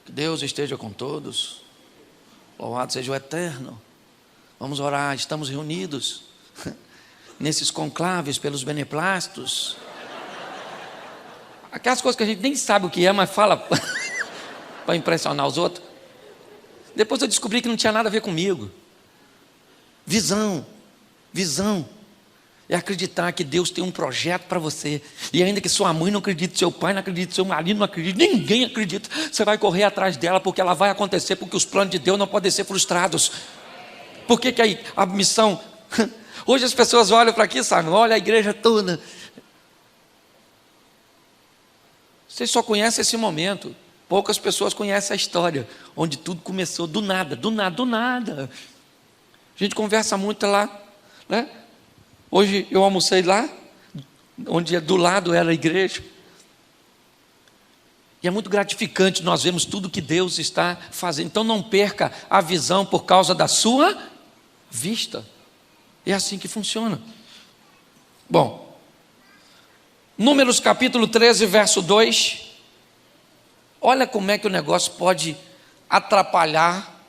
Que Deus esteja com todos. Louvado seja o Eterno. Vamos orar, estamos reunidos nesses conclaves pelos beneplastos. Aquelas coisas que a gente nem sabe o que é, mas fala para impressionar os outros. Depois eu descobri que não tinha nada a ver comigo. Visão é acreditar que Deus tem um projeto para você. E ainda que sua mãe não acredite, seu pai não acredite, seu marido não acredite, ninguém acredita, você vai correr atrás dela, porque ela vai acontecer, porque os planos de Deus não podem ser frustrados. Por que aí a missão... Hoje as pessoas olham para aqui, sabe? Olha a igreja toda. Vocês só conhecem esse momento. Poucas pessoas conhecem a história, onde tudo começou do nada. A gente conversa muito lá, né? Hoje eu almocei lá, onde do lado era a igreja. E é muito gratificante nós vemos tudo que Deus está fazendo. Então não perca a visão por causa da sua vista. É assim que funciona. Bom, Números capítulo 13, verso 2. Olha como é que o negócio pode atrapalhar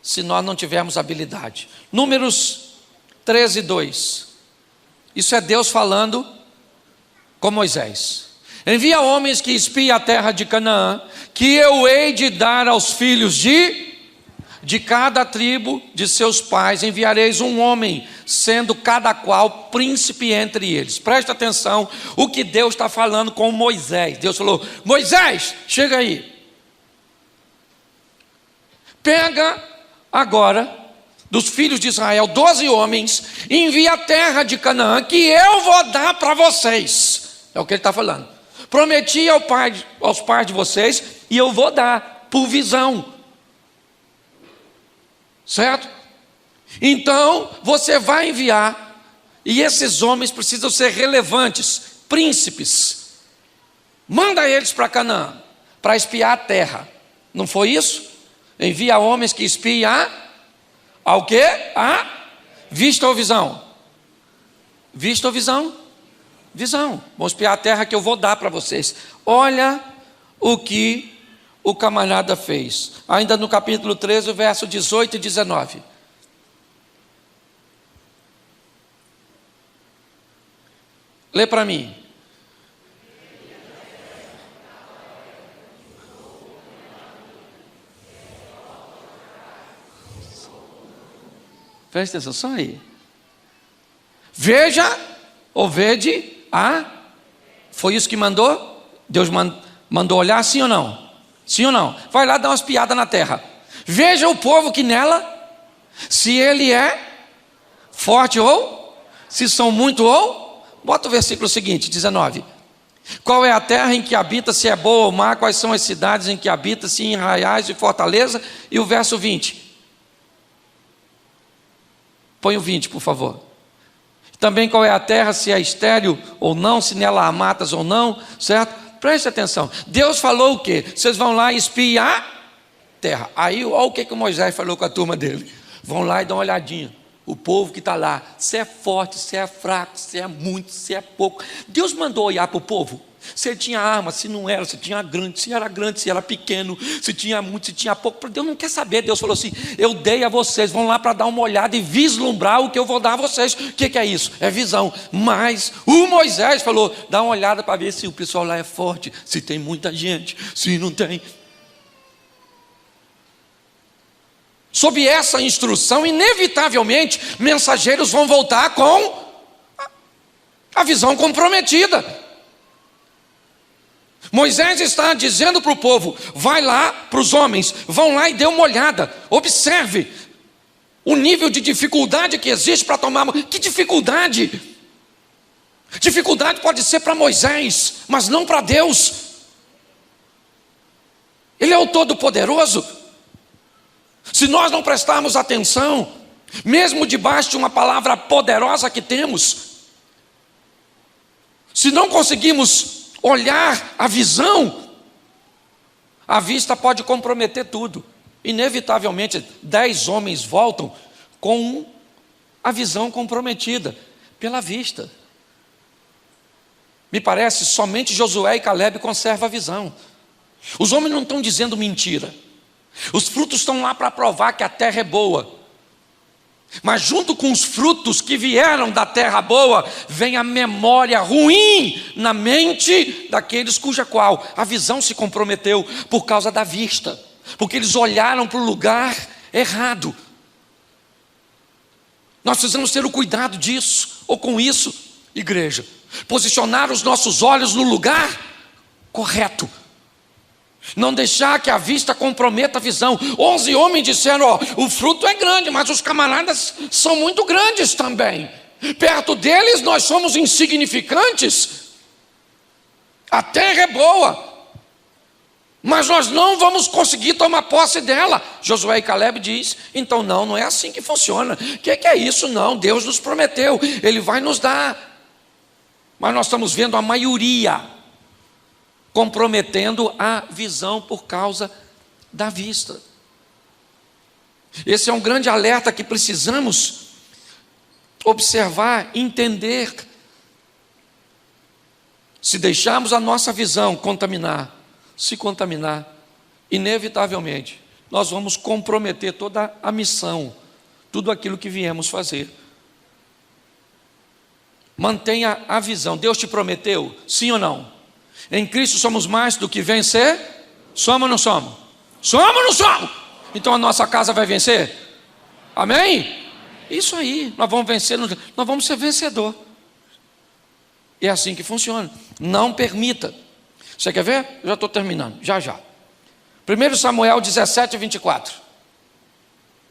se nós não tivermos habilidade. Números 13, 2. Isso é Deus falando com Moisés. Envia homens que espiem a terra de Canaã, que eu hei de dar aos filhos de cada tribo de seus pais. Enviareis um homem, sendo cada qual príncipe entre eles. Presta atenção o que Deus está falando com Moisés. Deus falou: Moisés, chega aí. Pega agora dos filhos de Israel 12 homens, e envia a terra de Canaã, que eu vou dar para vocês. É o que ele está falando. Prometi aos pais de vocês, e eu vou dar por visão. Certo? Então você vai enviar, e esses homens precisam ser relevantes, príncipes. Manda eles para Canaã, para espiar a terra. Não foi isso? Envia homens que espiem ao quê? A vista ou visão? Vista ou visão? Visão. Vamos espiar a terra que eu vou dar para vocês. Olha o que o camarada fez. Ainda no capítulo 13, verso 18 e 19. Lê para mim. Presta atenção, só aí. Veja, ou vede, foi isso que mandou? Deus mandou olhar, sim ou não? Sim ou não? Vai lá dar umas piadas na terra. Veja o povo que nela, se ele é forte ou, se são muito ou. Bota o versículo seguinte, 19. Qual é a terra em que habita, se é boa ou má? Quais são as cidades em que habita, se em arraiais e fortaleza? E o verso 20. Põe o 20, por favor. Também qual é a terra, se é estéril ou não, se nela há matas ou não, certo? Preste atenção. Deus falou o quê? Vocês vão lá e espiem a terra. Aí, olha o que Moisés falou com a turma dele. Vão lá e dão uma olhadinha. o povo que está lá, se é forte, se é fraco, se é muito, se é pouco. Deus mandou olhar para o povo. Se ele tinha arma, se não era, se tinha grande, se era pequeno, se tinha muito, se tinha pouco. Deus não quer saber. Deus falou assim: eu dei a vocês, vão lá para dar uma olhada e vislumbrar o que eu vou dar a vocês. O que é isso? É visão. Mas o Moisés falou: dá uma olhada para ver se o pessoal lá é forte, se tem muita gente, se não tem. Sob essa instrução, inevitavelmente, mensageiros vão voltar com a visão comprometida. Moisés está dizendo para o povo: vai lá, para os homens, vão lá e dê uma olhada, observe o nível de dificuldade que existe para tomar. Que dificuldade? Dificuldade pode ser para Moisés, mas não para Deus. Ele é o Todo-Poderoso. Se nós não prestarmos atenção, mesmo debaixo de uma palavra poderosa que temos, se não conseguimos olhar a visão, a vista pode comprometer tudo. Inevitavelmente 10 homens voltam com a visão comprometida pela vista. Me parece somente Josué e Caleb conservam a visão. Os homens não estão dizendo mentira. Os frutos estão lá para provar que a terra é boa. Mas junto com os frutos que vieram da terra boa, vem a memória ruim na mente daqueles cuja qual a visão se comprometeu por causa da vista, porque eles olharam para o lugar errado. Nós precisamos ter o cuidado disso, ou com isso, igreja, posicionar os nossos olhos no lugar correto. Não deixar que a vista comprometa a visão. 11 homens disseram: ó, o fruto é grande, mas os camaradas são muito grandes também. Perto deles nós somos insignificantes. A terra é boa, mas nós não vamos conseguir tomar posse dela. Josué e Caleb diz: então não é assim que funciona. O que é isso? Não, Deus nos prometeu, Ele vai nos dar. Mas nós estamos vendo a maioria comprometendo a visão por causa da vista. Esse é um grande alerta que precisamos observar, entender. Se deixarmos a nossa visão se contaminar, inevitavelmente, nós vamos comprometer toda a missão, tudo aquilo que viemos fazer. Mantenha a visão. Deus te prometeu, sim ou não? Em Cristo somos mais do que vencer? Somos ou não somos? Somos ou não somos? Então a nossa casa vai vencer? Amém? Isso aí, nós vamos vencer, nós vamos ser vencedor. E é assim que funciona. Não permita. Você quer ver? Eu já estou terminando, já. 1 Samuel 17, 24.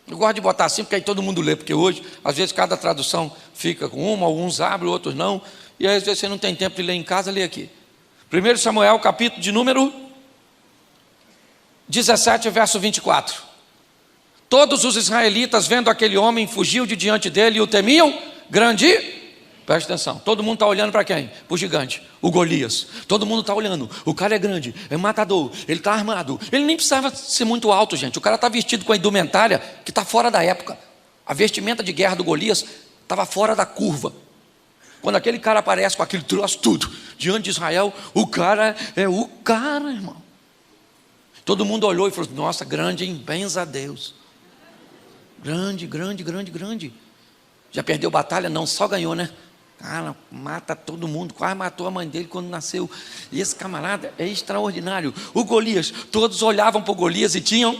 Eu gosto de botar assim, porque aí todo mundo lê, porque hoje, às vezes, cada tradução fica com uma, alguns abrem, outros não, e aí, às vezes você não tem tempo de ler em casa, lê aqui. 1 Samuel, capítulo de número 17, verso 24. Todos os israelitas, vendo aquele homem, fugiu de diante dele e o temiam grande. Presta atenção, todo mundo está olhando para quem? Para o gigante, o Golias. Todo mundo está olhando, o cara é grande, é matador, ele está armado. Ele nem precisava ser muito alto, gente. O cara está vestido com a indumentária que está fora da época. A vestimenta de guerra do Golias estava fora da curva. Quando aquele cara aparece com aquele troço tudo diante de Israel, o cara é o cara, irmão. Todo mundo olhou e falou: nossa, grande, hein? Benza a Deus. Grande. Já perdeu batalha? Não, só ganhou, né? Cara, mata todo mundo, quase matou a mãe dele quando nasceu. E esse camarada é extraordinário. O Golias, todos olhavam para o Golias e tinham?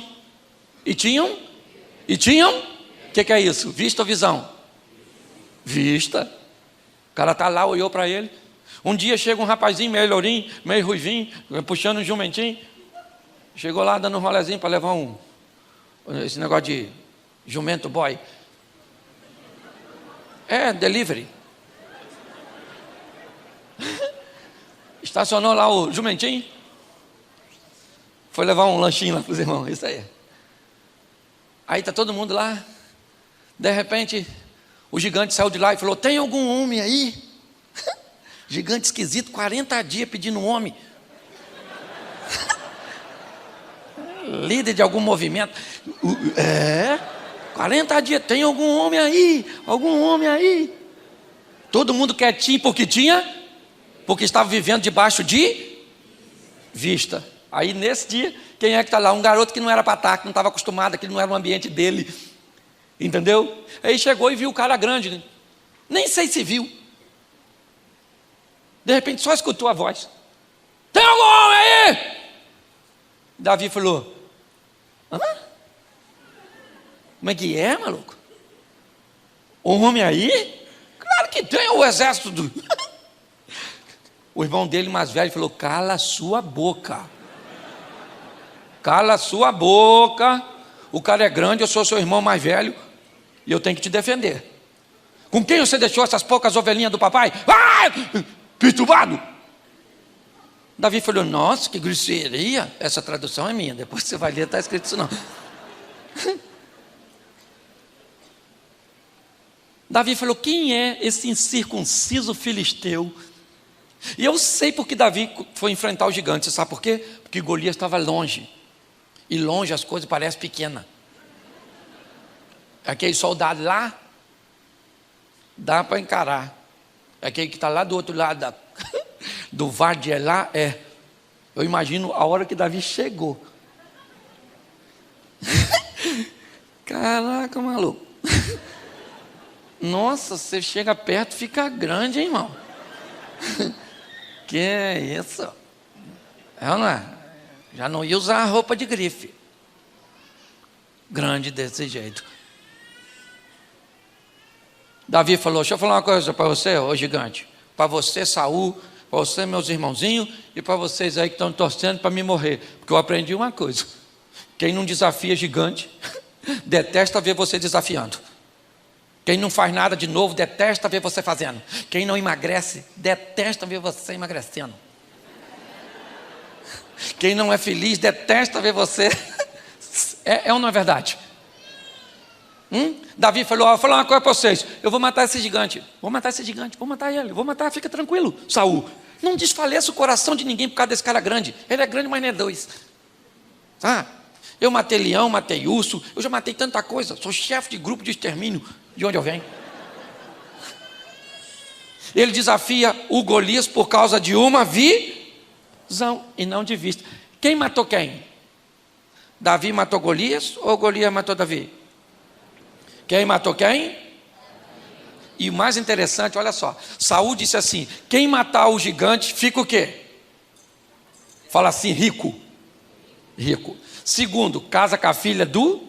O que é isso? Vista ou visão? Vista. O cara está lá, olhou para ele. Um dia chega um rapazinho meio lourinho, meio ruivinho, puxando um jumentinho. Chegou lá dando um rolezinho para levar esse negócio de jumento boy. É, delivery. Estacionou lá o jumentinho. Foi levar um lanchinho lá para os irmãos, isso aí. Aí está todo mundo lá. De repente, o gigante saiu de lá e falou: tem algum homem aí? Gigante esquisito, 40 dias pedindo um homem. Líder de algum movimento. 40 dias, tem algum homem aí? Algum homem aí? Todo mundo quietinho porque estava vivendo debaixo de vista. Aí nesse dia, quem é que está lá? Um garoto que não era para estar, que não estava acostumado, que não era o ambiente dele. Entendeu? Aí chegou e viu o cara grande, né? Nem sei se viu. De repente só escutou a voz. Tem algum homem aí? Davi falou: hã? Como é que é, maluco? Um homem aí? Claro que tem, o exército do... O irmão dele mais velho falou: cala a sua boca. Cala a sua boca. O cara é grande, eu sou seu irmão mais velho e eu tenho que te defender. Com quem você deixou essas poucas ovelhinhas do papai? Ah! Perturbado. Davi falou: nossa, que grosseria. Essa tradução é minha, depois você vai ler, está escrito isso não. Davi falou: quem é esse incircunciso filisteu? E eu sei porque Davi foi enfrentar o gigante. Você sabe por quê? Porque Golias estava longe. E longe as coisas parecem pequenas. Aquele soldado lá, dá para encarar. Aquele que está lá do outro lado do vale de Elá, eu imagino a hora que Davi chegou. Caraca, maluco. Nossa, você chega perto, fica grande, hein, irmão? Que é isso? Não é? Já não ia usar a roupa de grife. Grande desse jeito. Davi falou: deixa eu falar uma coisa para você, ô gigante. Para você, Saul, para você, meus irmãozinhos, e para vocês aí que estão torcendo para me morrer. Porque eu aprendi uma coisa: quem não desafia gigante, detesta ver você desafiando. Quem não faz nada de novo, detesta ver você fazendo. Quem não emagrece, detesta ver você emagrecendo. Quem não é feliz, detesta ver você. É ou não é verdade? Davi falou: vou falar uma coisa para vocês. Eu vou matar esse gigante. Vou matar esse gigante, vou matar ele. Vou matar, fica tranquilo, Saul. Não desfaleça o coração de ninguém por causa desse cara grande. Ele é grande, mas não é dois. Eu matei leão, matei urso. Eu já matei tanta coisa. Sou chefe de grupo de extermínio. De onde eu venho? Ele desafia o Golias por causa de uma visão e não de vista. Quem matou quem? Davi matou Golias ou Golias matou Davi? Quem matou quem? E o mais interessante, olha só, Saul disse assim: quem matar o gigante fica o quê? Fala assim: rico. Rico. Segundo, casa com a filha do.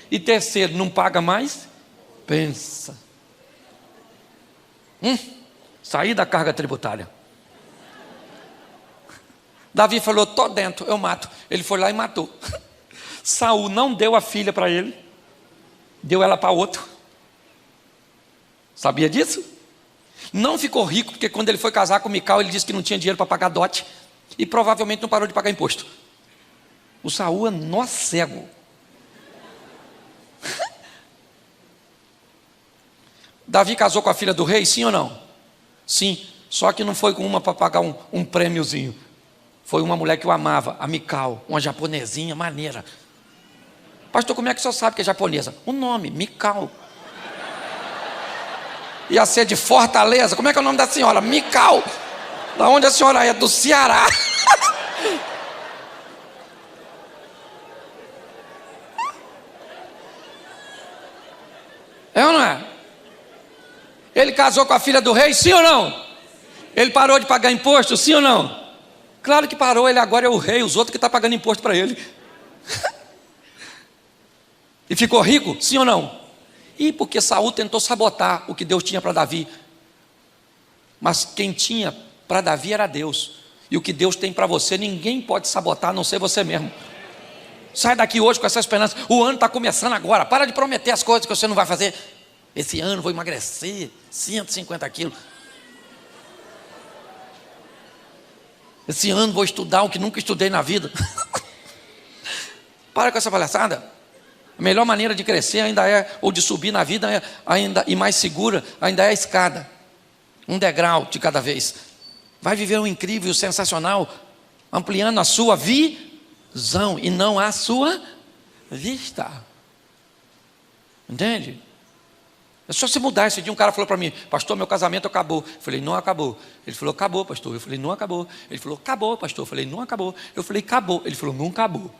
E terceiro, não paga mais. Pensa. Sair da carga tributária. Davi falou: estou dentro, eu mato. Ele foi lá e matou. Saul não deu a filha para ele, deu ela para outro. Sabia disso? Não ficou rico, porque quando ele foi casar com Mical, ele disse que não tinha dinheiro para pagar dote. E provavelmente não parou de pagar imposto. O Saul é nó cego. Davi casou com a filha do rei, sim ou não? Sim, só que não foi com uma para pagar um prêmiozinho. Foi uma mulher que o amava, a Mical, uma japonesinha maneira. Pastor, como é que o senhor sabe que é japonesa? O nome, Mical. Ia ser de Fortaleza. Como é que é o nome da senhora? Mical. Da onde a senhora é? Do Ceará. É ou não é? Ele casou com a filha do rei, sim ou não? Ele parou de pagar imposto, sim ou não? Claro que parou, ele agora é o rei, os outros que estão pagando imposto para ele. E ficou rico, sim ou não? E porque Saul tentou sabotar o que Deus tinha para Davi. Mas quem tinha para Davi era Deus. E o que Deus tem para você, ninguém pode sabotar, a não ser você mesmo. Sai daqui hoje com essa esperança. O ano está começando agora. Para de prometer as coisas que você não vai fazer. Esse ano vou emagrecer 150 quilos. Esse ano vou estudar o que nunca estudei na vida. Para com essa palhaçada. A melhor maneira de crescer ainda é, ou de subir na vida ainda, e mais segura, ainda é a escada. Um degrau de cada vez. Vai viver um incrível, sensacional, ampliando a sua visão e não a sua vista. Entende? É só você mudar. Esse dia um cara falou para mim: pastor, meu casamento acabou. Eu falei: não acabou. Ele falou: acabou, pastor. Eu falei: não acabou. Ele falou: acabou, pastor. Eu falei: não acabou. Eu falei: acabou. Ele falou: não acabou.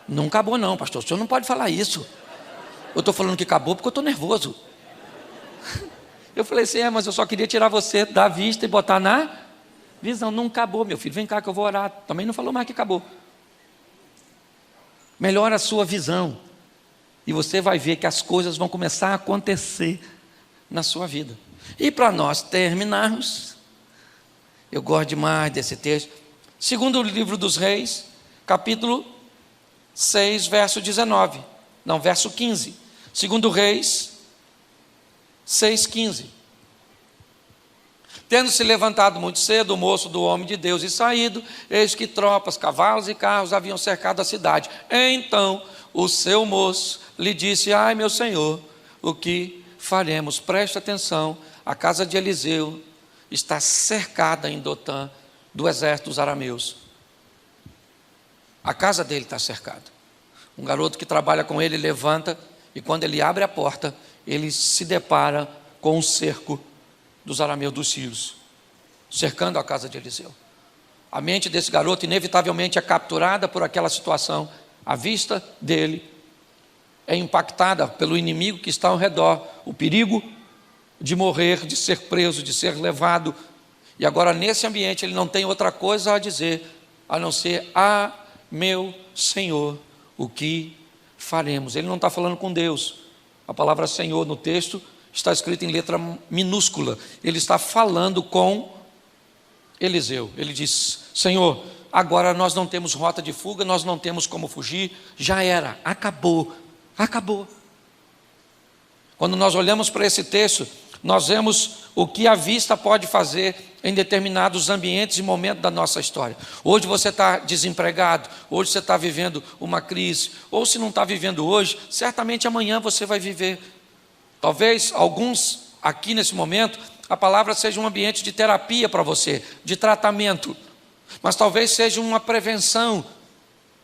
Não acabou não, pastor. O senhor não pode falar isso. Eu estou falando que acabou porque eu estou nervoso. Eu falei assim: mas eu só queria tirar você da vista e botar na visão. Não acabou, meu filho. Vem cá que eu vou orar. Também não falou mais que acabou. Melhora a sua visão. E você vai ver que as coisas vão começar a acontecer na sua vida. E para nós terminarmos, eu gosto demais desse texto. Segundo o livro dos Reis, capítulo 6, verso 19. Não, verso 15. Segundo Reis 6,15. Tendo se levantado muito cedo o moço do homem de Deus e saído, eis que tropas, cavalos e carros haviam cercado a cidade. Então o seu moço lhe disse: ai, meu senhor, o que faremos? Preste atenção, a casa de Eliseu está cercada em Dotã do exército dos arameus. A casa dele está cercada. Um garoto que trabalha com ele levanta, e quando ele abre a porta, ele se depara com um cerco dos arameus, dos sírios, cercando a casa de Eliseu. A mente desse garoto inevitavelmente é capturada por aquela situação. A vista dele é impactada pelo inimigo que está ao redor, o perigo de morrer, de ser preso, de ser levado. E agora nesse ambiente ele não tem outra coisa a dizer a não ser: ah, meu Senhor, o que faremos? Ele não está falando com Deus. A palavra Senhor no texto está escrita em letra minúscula. Ele está falando com Eliseu. Ele diz: Senhor, agora nós não temos rota de fuga, nós não temos como fugir, já era, acabou, acabou. Quando nós olhamos para esse texto, nós vemos o que a vista pode fazer em determinados ambientes e momentos da nossa história. Hoje você está desempregado, hoje você está vivendo uma crise, ou se não está vivendo hoje, certamente amanhã você vai viver. Talvez alguns aqui nesse momento, a palavra seja um ambiente de terapia para você, de tratamento, mas talvez seja uma prevenção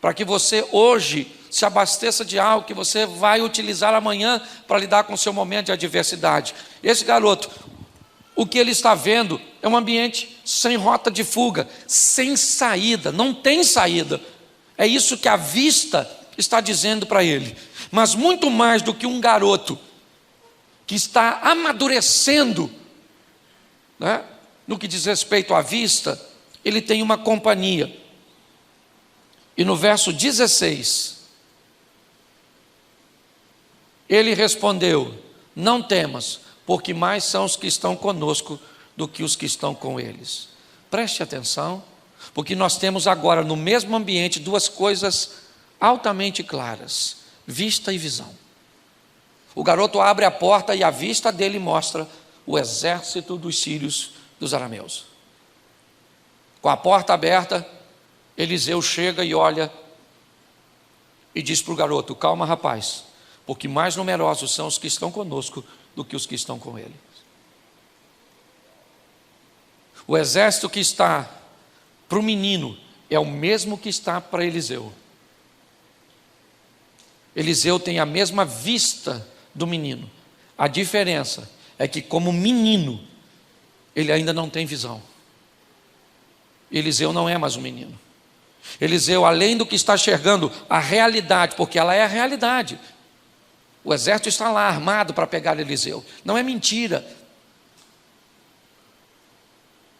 para que você hoje se abasteça de algo que você vai utilizar amanhã para lidar com o seu momento de adversidade. Esse garoto, o que ele está vendo é um ambiente sem rota de fuga, sem saída, não tem saída. É isso que a vista está dizendo para ele. Mas muito mais do que um garoto que está amadurecendo, né, no que diz respeito à vista, ele tem uma companhia. E no verso 16, ele respondeu: não temas, porque mais são os que estão conosco do que os que estão com eles. Preste atenção, porque nós temos agora no mesmo ambiente duas coisas altamente claras: vista e visão. O garoto abre a porta e a vista dele mostra o exército dos sírios, dos arameus. Com a porta aberta, Eliseu chega e olha e diz para o garoto: calma, rapaz, porque mais numerosos são os que estão conosco do que os que estão com ele. O exército que está para o menino é o mesmo que está para Eliseu. Eliseu tem a mesma vista do menino. A diferença é que, como menino, ele ainda não tem visão. Eliseu não é mais um menino. Eliseu, além do que está enxergando a realidade, porque ela é a realidade. O exército está lá armado para pegar Eliseu. Não é mentira.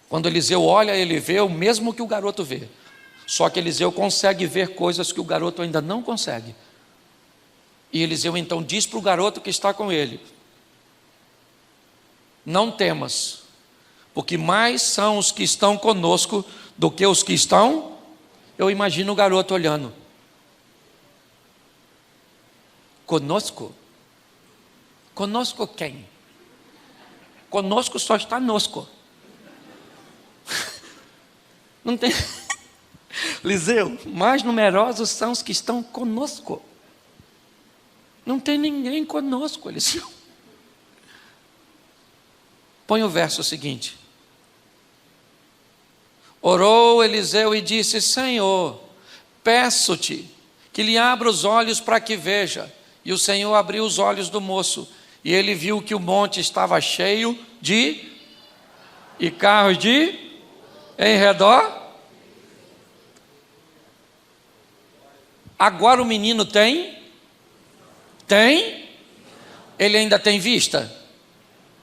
Quando Eliseu olha, ele vê o mesmo que o garoto vê. Só que Eliseu consegue ver coisas que o garoto ainda não consegue. E Eliseu então diz para o garoto que está com ele: não temas, porque mais são os que estão conosco do que os que estão. Eu imagino o garoto olhando: conosco? Conosco quem? Conosco só está nosco. Não tem. Eliseu, mais numerosos são os que estão conosco. Não tem ninguém conosco, Eliseu. Põe o verso seguinte. Orou Eliseu e disse: Senhor, peço-te que que lhe abra os olhos para que veja. E o Senhor abriu os olhos do moço, e ele viu que o monte estava cheio e carros em redor. Agora o menino tem? Ele ainda tem vista?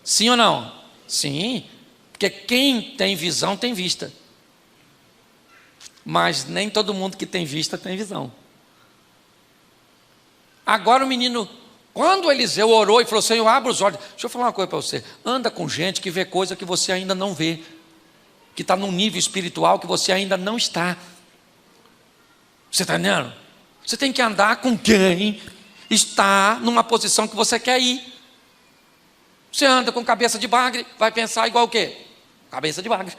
Sim ou não? Sim, porque quem tem visão tem vista. Mas nem todo mundo que tem vista tem visão. Agora o menino, quando Eliseu orou e falou: Senhor, abre os olhos. Deixa eu falar uma coisa para você. Anda com gente que vê coisa que você ainda não vê, que está num nível espiritual que você ainda não está. Você está entendendo? Você tem que andar com quem está numa posição que você quer ir. Você anda com cabeça de bagre, vai pensar igual o quê? Cabeça de bagre.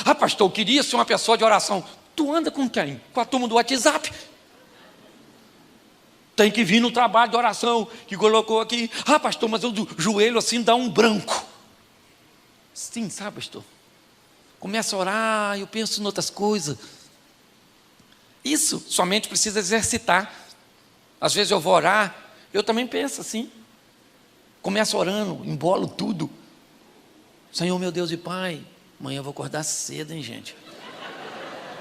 Ah, pastor, eu queria ser uma pessoa de oração. Tu anda com quem? Com a turma do WhatsApp. Tem que vir no trabalho de oração que colocou aqui. Ah, pastor, mas eu do joelho assim dá um branco. Sim, sabe, pastor? Começa a orar, eu penso em outras coisas. Isso somente precisa exercitar. Às vezes eu vou orar, eu também penso assim. Começo orando, embolo tudo. Senhor, meu Deus e Pai, amanhã eu vou acordar cedo, hein, gente?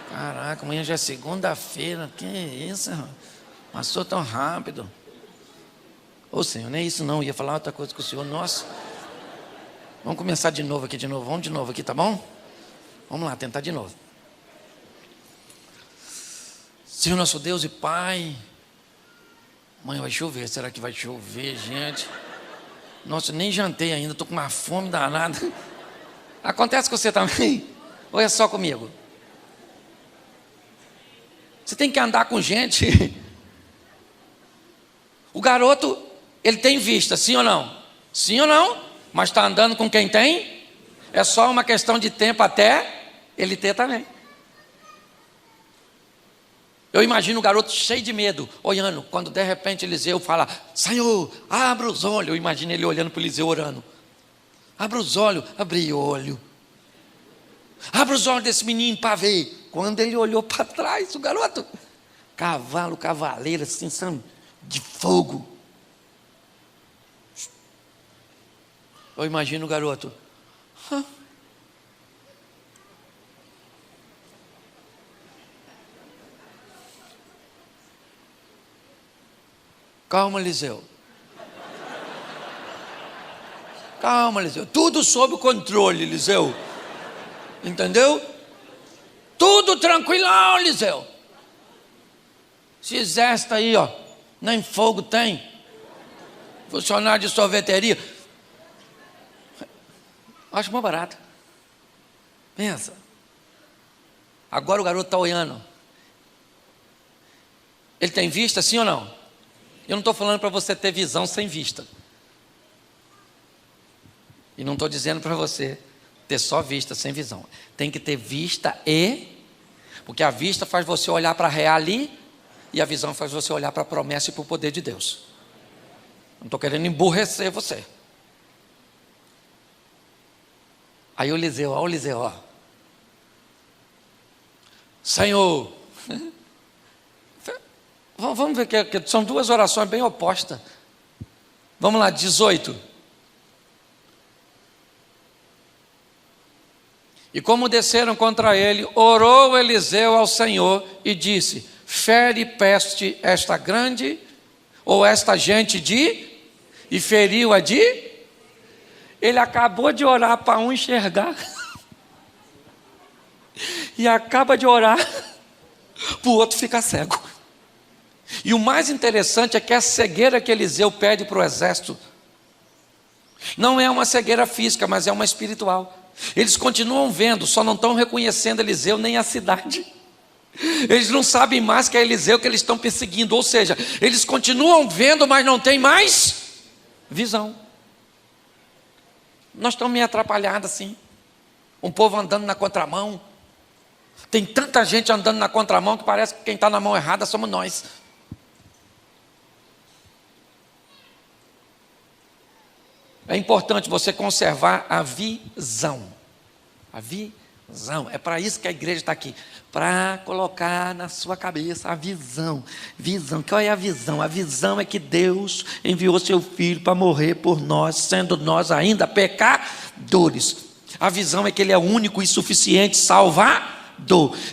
Caraca, amanhã já é segunda-feira. Que isso, irmão? Passou tão rápido. Ô Senhor, não é isso não, eu ia falar outra coisa com o Senhor. Nossa, vamos começar de novo aqui, vamos de novo aqui, tá bom? Vamos lá, tentar de novo. Senhor nosso Deus e Pai, amanhã vai chover, será que vai chover, gente? Nossa, nem jantei ainda, estou com uma fome danada. Acontece com você também? Ou é só comigo? Você tem que andar com gente. O garoto, ele tem vista, sim ou não? Sim ou não? Mas está andando com quem tem? É só uma questão de tempo até ele ter também. Eu imagino o garoto cheio de medo, olhando, quando de repente Eliseu fala: Senhor, abra os olhos. Eu imagino ele olhando para Eliseu orando. Abra os olhos, abri o olho. Abra os olhos desse menino para ver. Quando ele olhou para trás, o garoto, cavaleiro assim, sabe, de fogo. Eu imagino o garoto. Calma, Eliseu. Calma, Eliseu. Tudo sob controle, Eliseu. Entendeu? Tudo tranquilão, Eliseu. Esse exército aí, ó, nem fogo tem. Funcionário de sorveteria. Acho mais barato. Pensa. Agora o garoto está olhando. Ele tem vista, sim ou não? Eu não estou falando para você ter visão sem vista. E não estou dizendo para você ter só vista sem visão. Tem que ter vista porque a vista faz você olhar para a real ali, e a visão faz você olhar para a promessa e para o poder de Deus. Não estou querendo emburrecer você. Aí o Eliseu, ó. Senhor, vamos ver que são duas orações bem opostas. Vamos lá, 18. E como desceram contra ele, orou Eliseu ao Senhor e disse: fere peste esta grande, ou esta gente e feriu a Ele acabou de orar para um enxergar, e acaba de orar para o outro ficar cego. E o mais interessante é que a cegueira que Eliseu pede para o exército não é uma cegueira física, mas é uma espiritual. Eles continuam vendo, só não estão reconhecendo Eliseu nem a cidade. Eles não sabem mais que é Eliseu que eles estão perseguindo. Ou seja, eles continuam vendo, mas não tem mais visão. Nós estamos meio atrapalhados assim. Um povo andando na contramão. Tem tanta gente andando na contramão que parece que quem está na mão errada somos nós. É importante você conservar a visão. Visão, é para isso que a igreja está aqui, para colocar na sua cabeça a visão. Visão, qual é a visão? A visão é que Deus enviou seu Filho para morrer por nós, sendo nós ainda pecadores. A visão é que Ele é único e suficiente Salvador.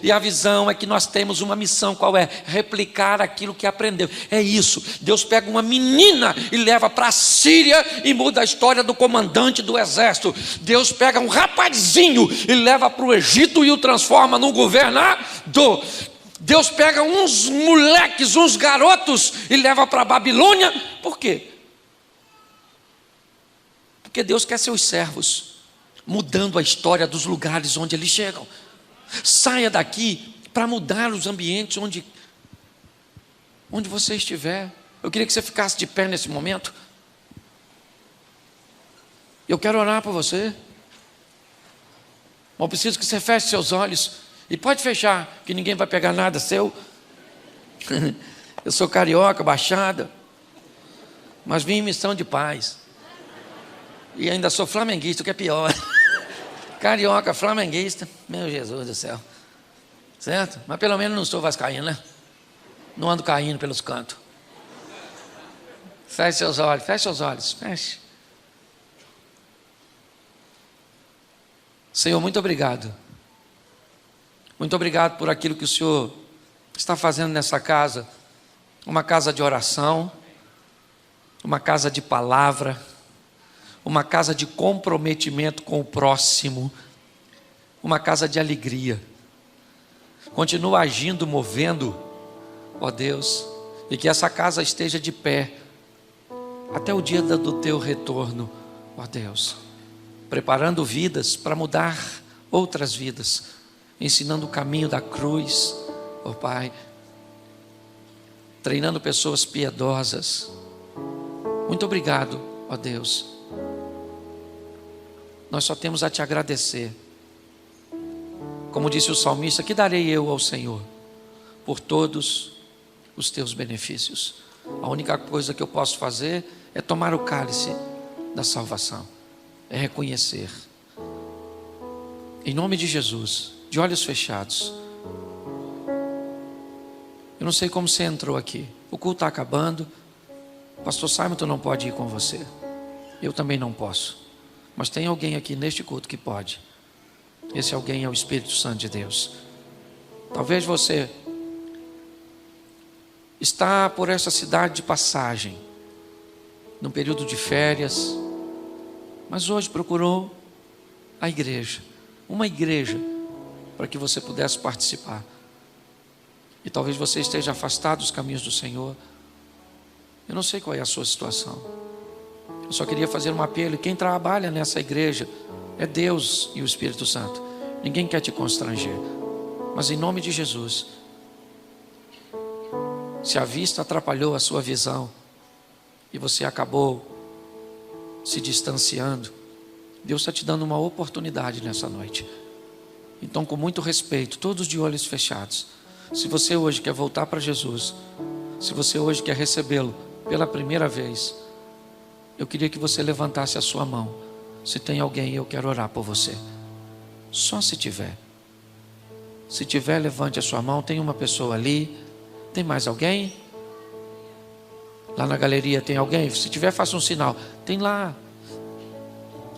E a visão é que nós temos uma missão, qual é? Replicar aquilo que aprendeu. É isso, Deus pega uma menina e leva para a Síria e muda a história do comandante do exército. Deus pega um rapazinho e leva para o Egito e o transforma num governador. Deus pega uns moleques, uns garotos e leva para a Babilônia. Por quê? Porque Deus quer seus servos mudando a história dos lugares onde eles chegam. Saia daqui para mudar os ambientes onde você estiver. Eu queria que você ficasse de pé nesse momento. Eu quero orar por você. Mas eu preciso que você feche seus olhos. E pode fechar, que ninguém vai pegar nada seu. Eu sou carioca, baixada, mas vim em missão de paz. E ainda sou flamenguista, o que é pior. Carioca, flamenguista, meu Jesus do céu, certo? Mas pelo menos não sou vascaíno, né? Não ando caindo pelos cantos. Feche seus olhos, feche. Senhor, muito obrigado. Muito obrigado por aquilo que o Senhor está fazendo nessa casa. Uma casa de oração, uma casa de palavra, uma casa de comprometimento com o próximo, uma casa de alegria. Continua agindo, movendo, ó Deus, e que essa casa esteja de pé até o dia do teu retorno, ó Deus, preparando vidas para mudar outras vidas, ensinando o caminho da cruz, ó Pai, treinando pessoas piedosas. Muito obrigado, ó Deus. Nós só temos a te agradecer. Como disse o salmista, que darei eu ao Senhor por todos os teus benefícios? A única coisa que eu posso fazer é tomar o cálice da salvação, é reconhecer. Em nome de Jesus, de olhos fechados. Eu não sei como você entrou aqui. O culto está acabando. Pastor Simon não pode ir com você. Eu também não posso. Mas tem alguém aqui neste culto que pode. Esse alguém é o Espírito Santo de Deus. Talvez você está por essa cidade de passagem, num período de férias, mas hoje procurou a igreja, uma igreja, para que você pudesse participar. E talvez você esteja afastado dos caminhos do Senhor. Eu não sei qual é a sua situação. Eu só queria fazer um apelo. Quem trabalha nessa igreja é Deus e o Espírito Santo. Ninguém quer te constranger. Mas em nome de Jesus, se a vista atrapalhou a sua visão e você acabou se distanciando, Deus está te dando uma oportunidade nessa noite. Então, com muito respeito, todos de olhos fechados, se você hoje quer voltar para Jesus, se você hoje quer recebê-lo pela primeira vez, eu queria que você levantasse a sua mão. Se tem alguém, eu quero orar por você. Só se tiver. Se tiver, levante a sua mão. Tem uma pessoa ali. Tem mais alguém? Lá na galeria tem alguém? Se tiver, faça um sinal. Tem lá.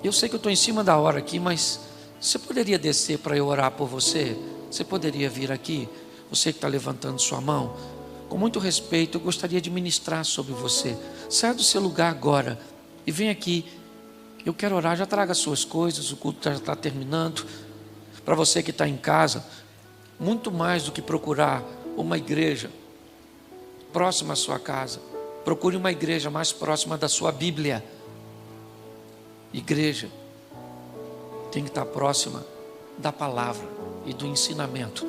Eu sei que eu estou em cima da hora aqui, mas você poderia descer para eu orar por você? Você poderia vir aqui? Você que está levantando sua mão. Com muito respeito, eu gostaria de ministrar sobre você. Saia do seu lugar agora e vem aqui. Eu quero orar, já traga as suas coisas, o culto já está terminando. Para você que está em casa, muito mais do que procurar uma igreja próxima à sua casa, procure uma igreja mais próxima da sua Bíblia. Igreja tem que estar próxima da palavra e do ensinamento,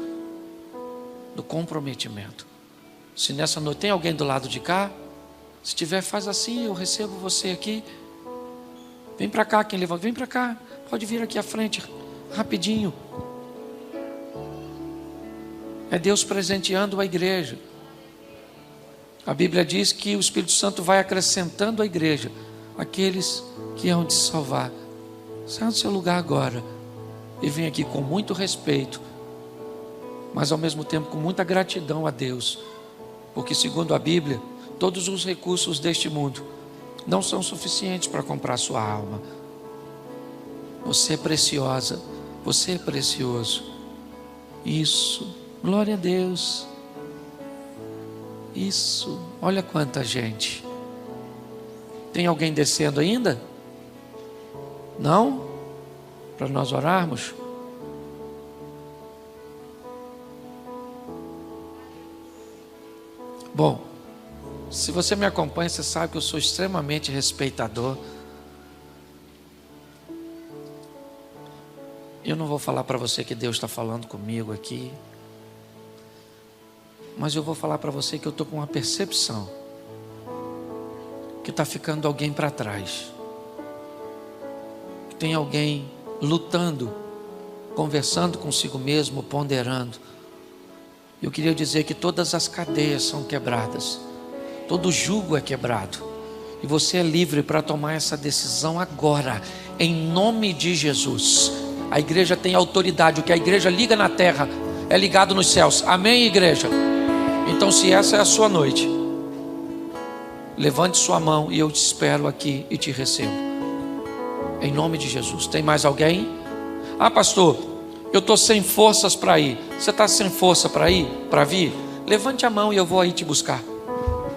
do comprometimento. Se nessa noite tem alguém do lado de cá, se tiver, faz assim, eu recebo você aqui. Vem para cá, quem levanta, vem para cá. Pode vir aqui à frente, rapidinho. É Deus presenteando a igreja. A Bíblia diz que o Espírito Santo vai acrescentando à igreja aqueles que hão de salvar. Saia do seu lugar agora e vim aqui com muito respeito, mas ao mesmo tempo com muita gratidão a Deus, porque segundo a Bíblia, todos os recursos deste mundo não são suficientes para comprar sua alma. Você é preciosa, você é precioso. Isso, glória a Deus. Isso, olha quanta gente. Tem alguém descendo ainda? Não? Para nós orarmos? Bom, se você me acompanha, você sabe que eu sou extremamente respeitador. Eu não vou falar para você que Deus está falando comigo aqui, mas eu vou falar para você que eu estou com uma percepção que está ficando alguém para trás, que tem alguém lutando, conversando consigo mesmo, ponderando. Eu queria dizer que todas as cadeias são quebradas, todo jugo é quebrado, e você é livre para tomar essa decisão agora, em nome de Jesus. A igreja tem autoridade, o que a igreja liga na terra é ligado nos céus, amém, igreja? Então, se essa é a sua noite, levante sua mão e eu te espero aqui e te recebo, em nome de Jesus. Tem mais alguém? Ah, pastor, eu estou sem forças para ir. Você está sem força para ir, para vir? Levante a mão e eu vou aí te buscar.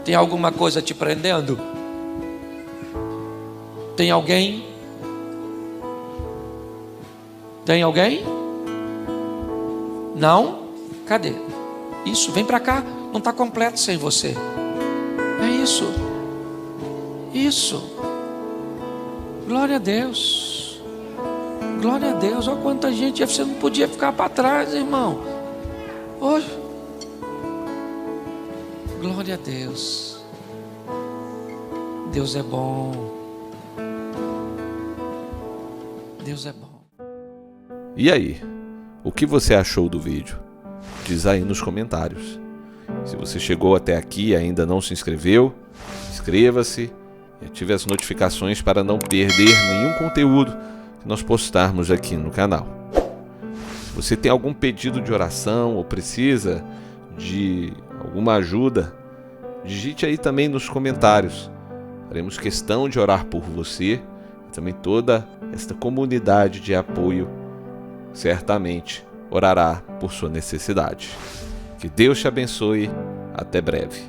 Tem alguma coisa te prendendo? Tem alguém? Tem alguém? Não? Cadê? Isso, vem para cá. Não está completo sem você. É isso. Isso. Glória a Deus. Glória a Deus. Olha quanta gente. Você não podia ficar para trás, irmão. Hoje. Glória a Deus. Deus é bom. Deus é bom. E aí? O que você achou do vídeo? Diz aí nos comentários. Se você chegou até aqui e ainda não se inscreveu, inscreva-se e ative as notificações para não perder nenhum conteúdo que nós postarmos aqui no canal. Se você tem algum pedido de oração ou precisa de alguma ajuda, digite aí também nos comentários. Faremos questão de orar por você e também toda esta comunidade de apoio certamente orará por sua necessidade. Que Deus te abençoe. Até breve.